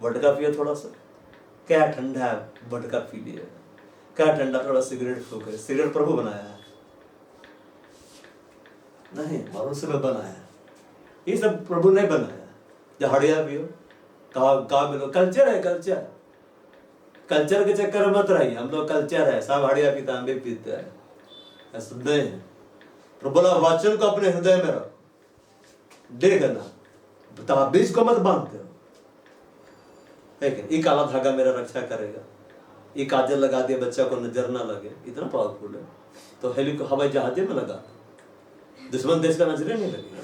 वोडका पियो थोड़ा सा? क्या ठंडा है, वोडका पी लिए। क्या ठंडा, थोड़ा सिगरेट फूक। सिगरेट प्रभु बनाया है? नहीं, मनुष्य में बनाया है। ये सब प्रभु नहीं बनाया। जो हड़िया पियो, कहा मिलो, कल्चर है, कल्चर के चक्कर में मत रहिए। हम लोग कल्चर है, सब हड़िया पीता, हम भी पीते हैं, ऐसा नहीं है। प्रभु बोला वचन को अपने हृदय में रखो, देखना, बीज को मत बांधते हो। ये काला धागा मेरा रक्षा करेगा, ये काजल लगा दिया बच्चा को नजर ना लगे, इतना पावरफुल है। तो हेली को हवाई जहाज में लगा, दुश्मन देश का नजरे नहीं लगेगा।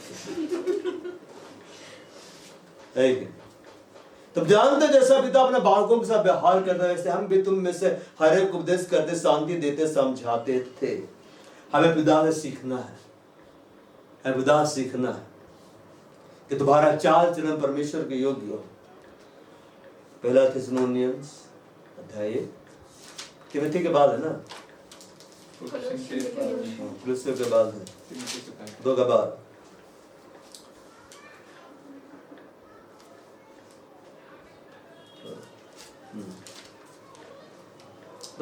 तब जानते जैसा पिता अपने बालकों के साथ व्यवहार करता है, वैसे हम भी तुम में से हर एक उपदेश करते, शांति देते, समझाते थे। हमें पिता से सीखना है, पिता से सीखना है कि तुम्हारा चाल चलन परमेश्वर के योग्य हो। पहला थिस्सलुनीयंस अध्याय 1 तिमोथी के बाद है ना, कुलुस्से के बाद है, 2 के बाद।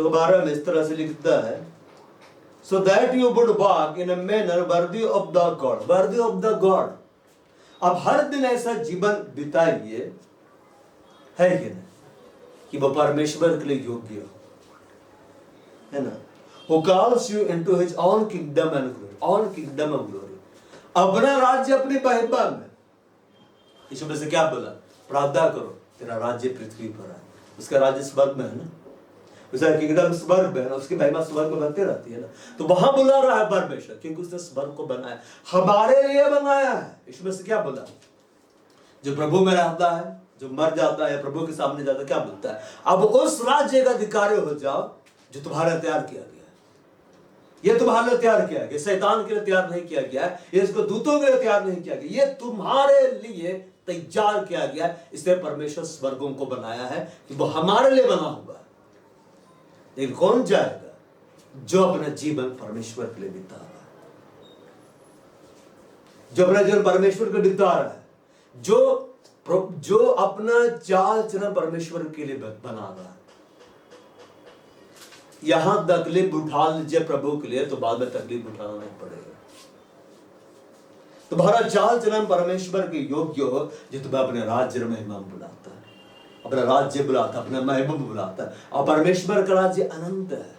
तो 12 में इस तरह से लिखता है, so that you would walk in a manner worthy of the God, worthy of the God। अब हर दिन ऐसा जीवन बिताइए, है कि नहीं, कि वो परमेश्वर के लिए योग्य हो, है ना। Who calls you into his own kingdom and glory, own kingdom of glory, अपना राज्य अपनी महिमा में। यीशु में से क्या बोला, प्रार्थना करो तेरा राज्य पृथ्वी पर है, उसका राज्य स्वर्ग में है ना, उसका किंगडम स्वर्ग में है, उसकी महिमा स्वर्ग में बनती रहती है ना। तो वहां बुला रहा है परमेश्वर, क्योंकि उसने स्वर्ग को बनाया, हमारे लिए बनाया है। यीशु में से क्या बोला, जो प्रभु में रहता है, जो मर जाता है प्रभु के सामने जाता है, क्या बोलता है, अब उस राज्य का अधिकारी हो जाओ जो तुम्हारा तैयार किया गया है। ये तुम्हारे लिए तैयार किया गया, शैतान के लिए तैयार नहीं किया गया है, ये इसको दूतों के लिए तैयार नहीं किया गया, ये तुम्हारे लिए तैयार किया गया है। इसलिए परमेश्वर स्वर्गों को बनाया है कि वो हमारे लिए बना हुआ है। लेकिन कौन जाएगा, जो अपना जीवन परमेश्वर के लिए बिता रहा है, जो अपना जीवन परमेश्वर को बिता रहा है, जो अपना चाल चलन परमेश्वर के लिए बना रहा है। यहां तकलीफ उठा लीजिए प्रभु के लिए, तो बाद में तकलीफ उठाना नहीं पड़ेगा। तुम्हारा चाल चलन परमेश्वर के योग्य हो, जो तुम्हें अपने राज्य महिमा बुलाता है, अपना राज्य बुलाता है, अपना महिमा बुलाता है। और परमेश्वर का राज्य अनंत है,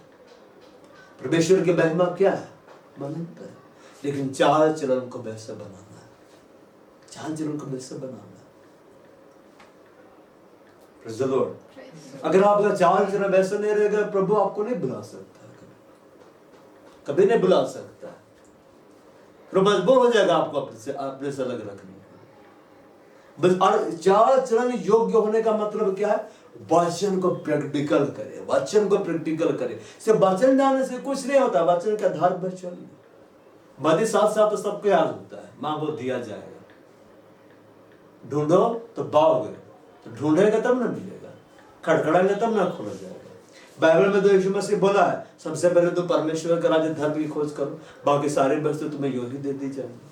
परमेश्वर की महिमा क्या है, अनंत है। लेकिन चाल चलन को वैसे बनाना है, चाल चलन को वैसे बनाना है। Praise the Lord। अगर आपका चाल चलन वैसा नहीं रहेगा, प्रभु आपको नहीं बुला सकता, कभी नहीं बुला सकता। तो मजबूर हो जाएगा आपको अपने से अलग रखने का। और चाल चलन योग्य होने का मतलब क्या है, वचन को प्रैक्टिकल करे, वचन को प्रैक्टिकल करे। सिर्फ वचन जानने से कुछ नहीं होता, वचन के आधार पर चलिए। बाकी साथ साथ तो सबको याद होता है, मांगो दिया जाएगा, ढूंढो तो पाओगे, तो ढूंढेगा तब ना मिलेगा, खड़खड़ाएंगे तब ना खोला जाएगा। बाइबल में तो यीशु मसीह बोला है, सबसे पहले तो परमेश्वर का राज्य धर्म की खोज करो, बाकी सारी वस्तु तुम्हें यूं ही दे दी जाएंगी।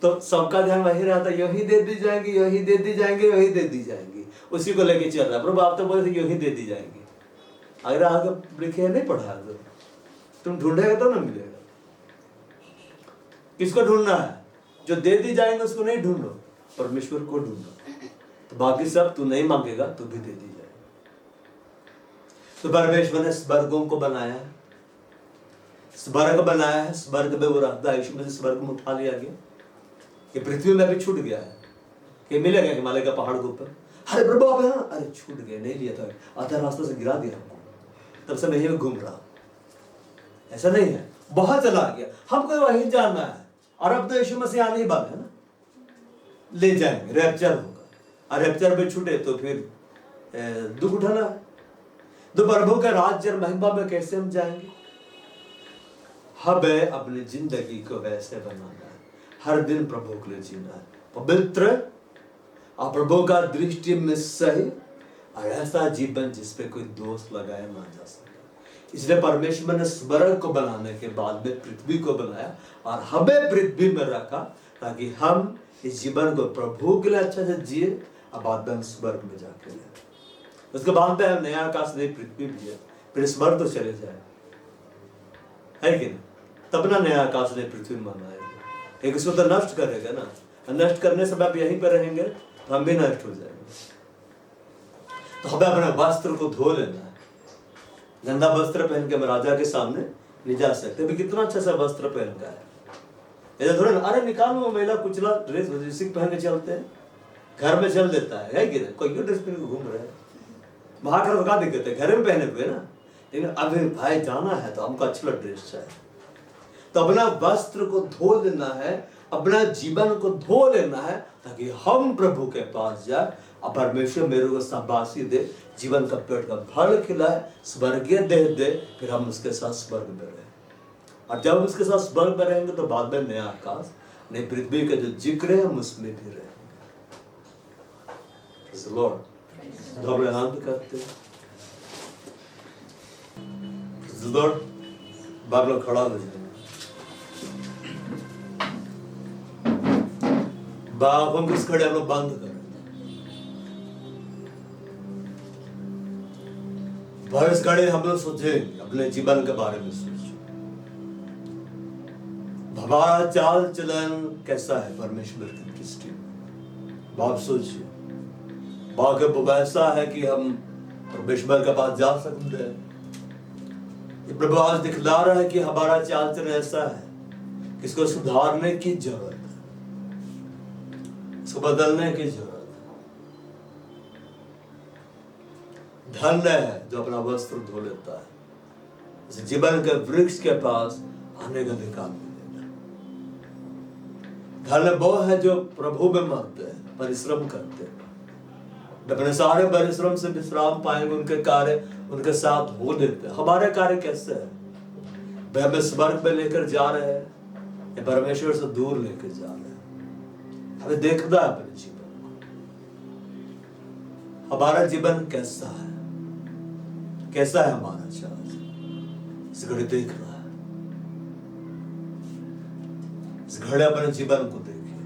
तो सबका ध्यान वही रहता है, यूं ही दे दी जाएंगी, यूं ही दे दी जाएंगी, यूं ही दे दी जाएंगी, उसी को लेके चल रहा है। प्रभु आप तो बोले यूं ही दे दी जाएंगी। अगर आगे लिखे नहीं पढ़ा तो तुम ढूंढेगा तो ना मिलेगा। किसको ढूंढना है, जो दे दी जाएंगे उसको नहीं ढूंढो, परमेश्वर को ढूंढो, तो बाकी सब तू नहीं मांगेगा तो भी दे दी जाएगी। तो परमेश्वर ने स्वर्गों को बनाया है, स्वर्ग बनाया है, स्वर्ग में वो रहता है। यीशु मसीह स्वर्ग में उठा लिया गया, कि पृथ्वी में भी छूट गया है, कि मिलेगा हिमालय का पहाड़ के ऊपर। अरे प्रभु आप यहाँ, अरे छूट गया, नहीं लिया था, आधा रास्ता से गिरा दिया हमको, तब से मैं यही घूम रहा। ऐसा नहीं है, बहुत चला गया, हमको वहीं जाना है। और अब तो यीशु मसीह आने ही वाला है ना, ले जाएंगे, रैप्चर होगा, और रैप्चर पे छूटे तो फिर दुख उठाना है। तो प्रभु के राज्य और महिमा में कैसे हम जाएंगे? हमें अपनी जिंदगी को वैसे बनाना है, हर दिन प्रभु के लिए जीना है, पवित्र और प्रभु का दृष्टि में सही, और ऐसा जीवन जिसपे कोई दोष लगाया ना जा सके। इसलिए परमेश्वर ने स्वर्ग को बनाने के बाद में पृथ्वी को बनाया और हमें पृथ्वी में रखा, ताकि हम इस जीवन को प्रभु के लिए अच्छे से जिए और बाद में हम स्वर्ग में जाके रहे। उसके बाद में नया आकाश नई पृथ्वी भी है, फिर स्वर्ग तो चले जाए, है कि नहीं? तब ना नया आकाश नई पृथ्वी में आएगा। एक उसको तो नष्ट करेगा ना, नष्ट करने से आप यहीं पर रहेंगे तो हम भी नष्ट हो जाएंगे। तो हमें अपने वस्त्र को धो लेना है। गंदा वस्त्र पहन के हम राजा के सामने नहीं जा सकते। अभी कितना अच्छा सा वस्त्र पहन का है, ऐसा थोड़ा अरे निकालो महिला कुचला ड्रेस पहन के चलते हैं, घर में चल देता है कि नहीं? कोई ड्रेस पहन के घूम रहे हैं, बाहर खड़ा क्या दिक्कत है, घर में पहने हुए ना। लेकिन अभी भाई जाना है तो हमको अच्छा ड्रेस चाहिए। तो अपना वस्त्र को धो लेना है, अपना जीवन को धो लेना है, ताकि हम प्रभु के पास जाए और परमेश्वर मेरे को शाबाशी दे, जीवन का पेट का फल खिलाए, स्वर्गीय देह दे, फिर हम उसके साथ स्वर्ग में रहें। और जब उसके साथ स्वर्ग में रहेंगे तो बाद में नया आकाश नई पृथ्वी का जो जिक्र है हम उसमें भी रहेंगे। लॉर्ड आनंद करते लॉर्ड, बाप लोग खड़ा हो जाएंगे। बाप हम किस खड़े, हम लोग बंद करें। पर इस घड़ी हम लोग सोचेंगे, अपने जीवन के बारे में सोचें, हमारा चाल चलन कैसा है परमेश्वर की दृष्टि में। आप सोचिए, वाकई वो वैसा है कि हम परमेश्वर के पास जा सकते हैं। ये प्रभु आज दिखला रहा है कि हमारा चाल चलन ऐसा है कि इसको सुधारने की जरूरत है, इसको बदलने की जरूरत है। धन्य है जो अपना वस्त्र धो लेता है, इस जीवन के वृक्ष के पास आने का अधिकार मिलेगा। धन्य वो है जो प्रभु में मरते हैं, परिश्रम करते हैं, अपने सारे परिश्रम से विश्राम पाएंगे, उनके कार्य उनके साथ हो देते हैं। हमारे कार्य कैसे है? वे हमें स्वर्ग में लेकर जा रहे हैं या परमेश्वर से दूर लेकर जा रहे हैं? हमें देखना है अपने जीवन को, हमारा जीवन कैसा है, कैसा है हमारा चाल। इस घड़ी देख रहा है, इस घड़ी अपने जीवन को देखिए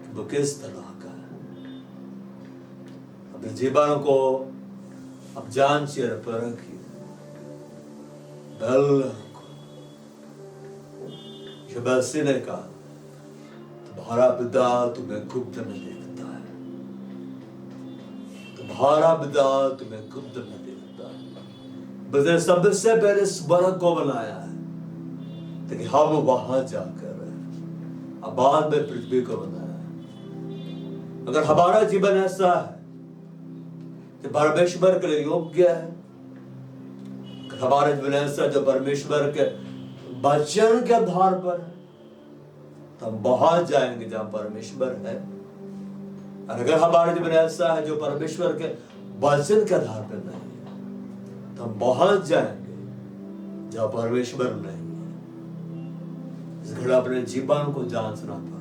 कि वो किस तरह का है। अपने जीवन को अब जांचिए, परखिए, शबासी ने कहा, तुम्हारा पिता तुम्हें गुप्त में देखता है, तुम्हारा पिता तुम्हें गुप्त में देखता है। बस सबसे पहले स्वर्ग को बनाया है ताकि हम वहां जाकर अब बाद में पृथ्वी को बनाया है। अगर हमारा जीवन ऐसा है कि परमेश्वर के लिए योग्य है, हमारा जीवन ऐसा जो परमेश्वर के वचन के आधार पर है, तो हम वहां जाएंगे जहां परमेश्वर है। और अगर हमारा जीवन ऐसा है जो परमेश्वर के वचन के आधार पर नहीं है, तो हम वहां जाएंगे जहां परमेश्वर नहीं है। इस घड़ी अपने जीवन को जांचना पड़ेगा।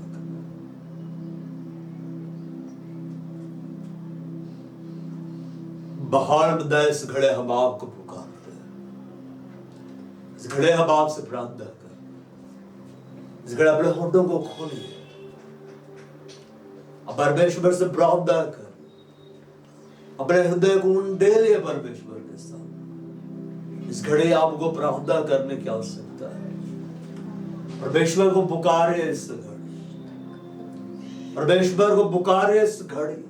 बाहर बदाए इस घड़े हम आपको पुकारते हैं, इस घड़े हम आपसे प्रार्थना कर, इस घड़े अपने होठों को खोलिए, परमेश्वर से प्रार्थना कर, अपने हृदय को उंडेलिए परमेश्वर के साथ। इस घड़ी आपको प्रार्थना करने की आवश्यकता है। परमेश्वर को पुकारे इस घड़ी, परमेश्वर को पुकारे इस घड़ी,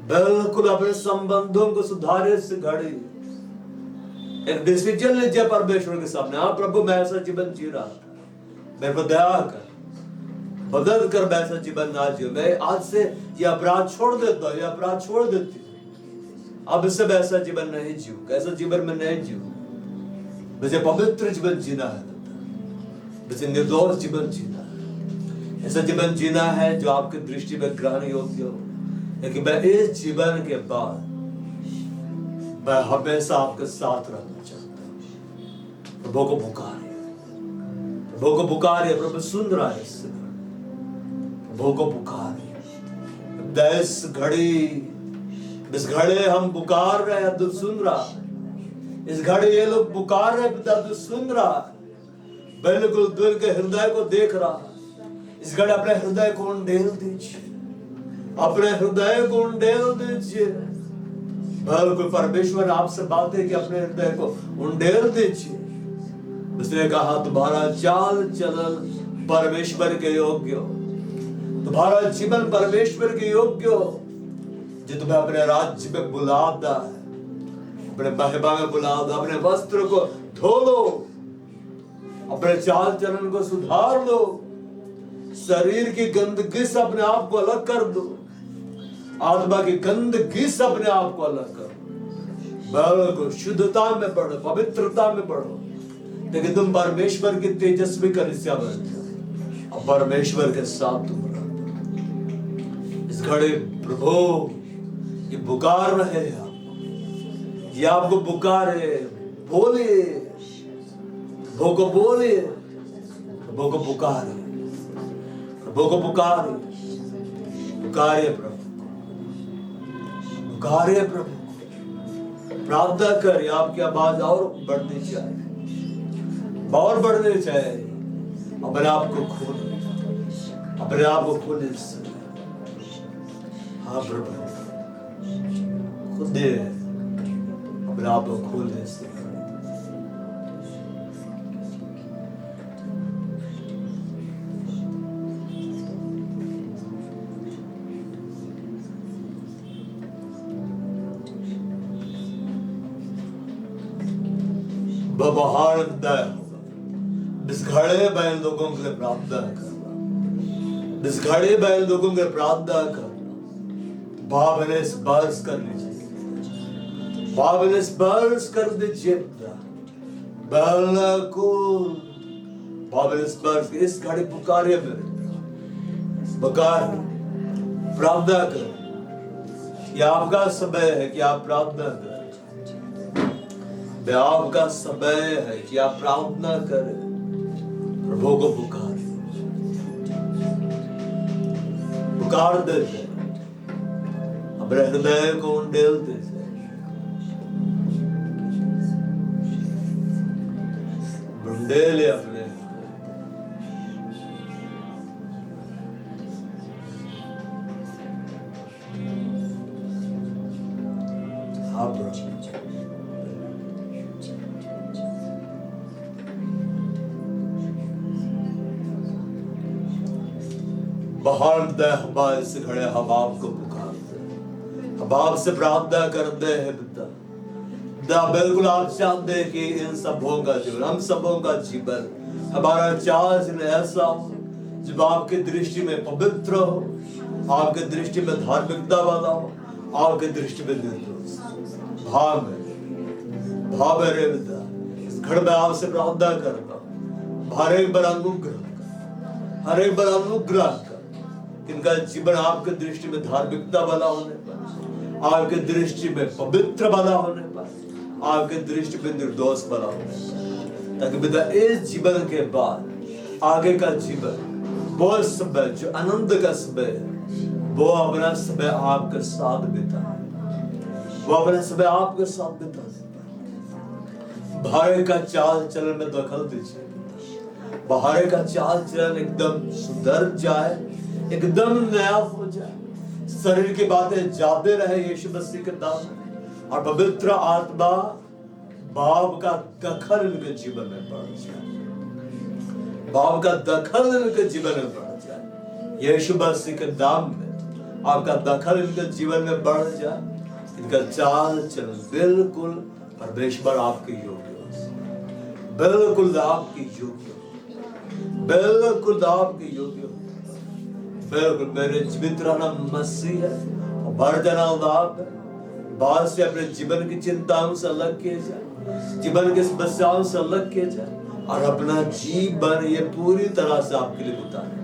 बिल्कुल अपने संबंधों को सुधारे इस घड़ी। एक डिसीजन लीजिए परमेश्वर के सामने, हाँ प्रभु मैं ऐसा जीवन जी रहा था, मेरे को दया कर, बदल कर मैं ऐसा जीवन ना जियो। मैं आज से ये अपराध छोड़ देता हूँ, ये अपराध छोड़ देती हूँ, अब इससे मैं ऐसा जीवन नहीं जीऊंगा, ऐसा जीवन में नहीं जीऊंगा। मुझे पवित्र जीवन जीना है, मुझे निर्दोष जीवन जीना है, ऐसा जीवन जीना है जो आपकी दृष्टि में ग्रहण योग्य हो। लेकिन मैं इस जीवन के बाद मैं हमेशा आपके साथ रहना चाहता हूं। प्रभु को पुकारिए, प्रभु को पुकारिए, प्रभु सुन रहा है इससे, प्रभु को पुकारिए। इस घड़ी हम पुकार रहे हैं, तू सुन रहा है। इस घड़ी ये लोग पुकार रहे पिता, तू सुन रहा है, बिल्कुल दिल के हृदय को देख रहा है। इस घड़ी अपने हृदय को उंडेल दीजिए, अपने हृदय को उंडेल दीजिए। बिल्कुल परमेश्वर आपसे बात है कि अपने हृदय को उंडेल दीजिए। उसने कहा तुम्हारा चाल चलन परमेश्वर के योग्य हो, तुम्हारा जीवन परमेश्वर के योग्य हो, जो तुम्हें अपने राज्य में बुलाता है, अपने महिमा में बुलाता। अपने वस्त्र को धो लो, अपने चाल चलन को सुधार लो, शरीर की गंदगी से अपने आप को अलग कर दो, आत्मा की गंदगी से अपने आप को अलग करो, बिल्कुल शुद्धता में बढ़ो, पवित्रता में बढ़ो, लेकिन तुम परमेश्वर की तेजस्वी कलीसिया बन जाओ और परमेश्वर के साथ तुम रहो। इस घड़ी प्रभु ये पुकार रहे हैं आपको, ये आपको पुकारे, बोलिए, प्रभु को बोलिए, प्रभु को पुकारे, प्रभु को पुकारे, पुकारे प्रभु, पुकारे प्रभु। प्रार्थना करिए, आपकी आवाज और बढ़नी चाहिए, और बढ़नी चाहिए। अपने आप को खोले, अपने आप को खोले। हाँ प्रभु, खुद अपने आप को खोलने से बबहार बिस्घड़े बैल लोगों के लिए प्रार्थना करना, बिस्घड़े बैल लोगों के लिए प्रार्थना करना। बाब ने स्पर्श कर लीजिए, बाब ने स्पर्श कर दीजिए बैल को, बाब ने स्पर्श। इस घड़ी पुकारे मेरे पुकार प्रार्थना कर। यह आपका समय है कि आप प्रार्थना करें, आपका समय है कि आप प्रार्थना करें, प्रभु को पुकारें, पुकार देते अपने हृदय को उंडेलते थे, उंडेले अपने बाहर हमारे से खड़े हम आपको पुकारते हैं, हम आपसे प्रार्थना करते हैं पिता। बिल्कुल आप चाहते हैं कि इन सबों का जीवन, हम सबों का जीवन, हमारा चार्ज ऐसा हो जब आपकी दृष्टि में पवित्र हो, आपकी दृष्टि में धार्मिकता वाला हो, आपकी दृष्टि में निर्दोष भाव है रे पिता। इस घड़ में आपसे प्रार्थना करता हूं, हर एक बार अनुग्रह, हर एक बार अनुग्रह कर। इनका जीवन आपके दृष्टि में धार्मिकता वाला होने पर, आपके दृष्टि में पवित्र वाला होने पर, आपके दृष्टि में निर्दोष वाला होने पर, ताकि पिता इस जीवन के बाद आगे का जीवन वो समय जो आनंद का समय है, वो अपना समय आपके साथ बिता, वो अपना समय आपके साथ बिता। बाहर का चाल चलन में दखल दीजिए, बाहर का चाल चलन एकदम सुधर जाए, एकदम नया हो जाए, शरीर की बातें जाते रहे यीशु मसीह के नाम में, और पवित्र आत्मा बाप का दखल इनके जीवन में बढ़ जाए, बाप का दखल इनके जीवन में बढ़ जाए। यीशु मसीह के नाम में आपका दखल इनके जीवन में बढ़ जाए, इनका चाल चलन बिल्कुल परमेश्वर आपके योग्य हो, बिल्कुल आपकी योग्य, बिल्कुल आपकी योग्य, बिल्कुल मेरे जीवित रहना मसीह है और बढ़ जाना लाभ है। बाहर से अपने जीवन की चिंताओं से अलग किए जाए, जीवन की समस्याओं से अलग किए जाए, और अपना जीवन ये पूरी तरह से आपके लिए बिताने,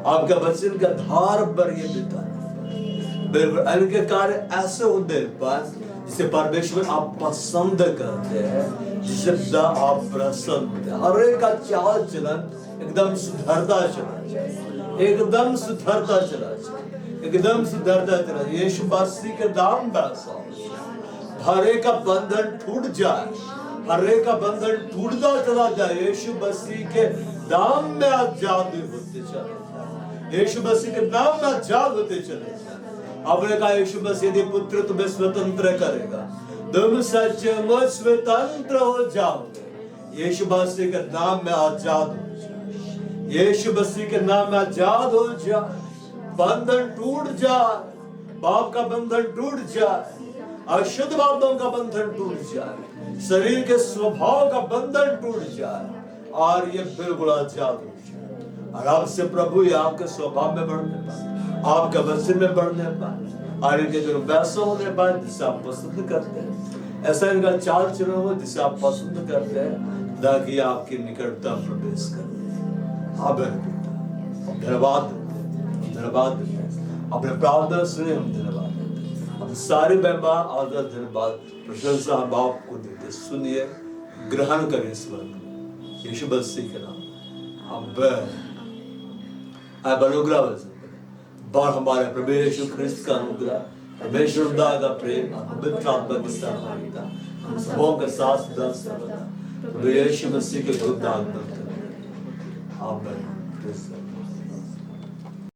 आपका वचन का धार पर ये बिताने। बिल्कुल इनके कार्य ऐसे होते पास जिसे परमेश्वर आप पसंद करते हैं, जिससे आप प्रसन्न होते हैं। हर एक का चाल चलन एकदम सुधरता चला जाए, एकदम सुधरता चला जाए, एकदम सुधरता चला जाए। यीशु मसीह के नाम में हर एक का बंधन टूट जाए, हर एक का बंधन टूटता चला जाए। यीशु मसीह के नाम में आजाद होते चले जाए, यीशु मसीह के नाम में आजाद होते चले जाए। आपने कहा यीशु मसीह यदि पुत्र तुम्हें स्वतंत्र करेगा, तुम सचमुच स्वतंत्र हो जाओगे। यीशु मसीह के नाम में आजाद हो जाए, यीशु मसीह के नाम में आजाद हो जाए, बंधन टूट जाए, पाप का बंधन टूट जाए, अशुद्ध बातों का बंधन टूट जाए, शरीर के स्वभाव का बंधन टूट जाए, और ये बिल्कुल आजाद हो जाए। और आपसे प्रभु ये आपके स्वभाव में बढ़ने पाए, आपका वचन में बढ़ने पाए, और इनके जो वैसा होने पाए जिसे आप पसंद करते हैं, ऐसा इनका चाल चलन हो जिसे आप पसंद करते हैं, ताकि आपकी निकटता प्रवेश करें। धन्यवाद धन्यवाद अपने प्रार्थना सुने, हम धन्यवाद देते, हम सारे महिमा आदर धन्यवाद प्रशंसा हम आपको देते। सुनिए, ग्रहण करें इस वक्त यीशु मसीह के नाम। अब अनुग्रह बार हमारे प्रभु यीशु ख्रिस्त का अनुग्रह, परमेश्वर का प्रेम, पवित्र आत्मा की सहभागिता हम सबों के साथ सदा सर्वदा प्रभु यीशु मसीह के गुण दान करते हैं। आमीन।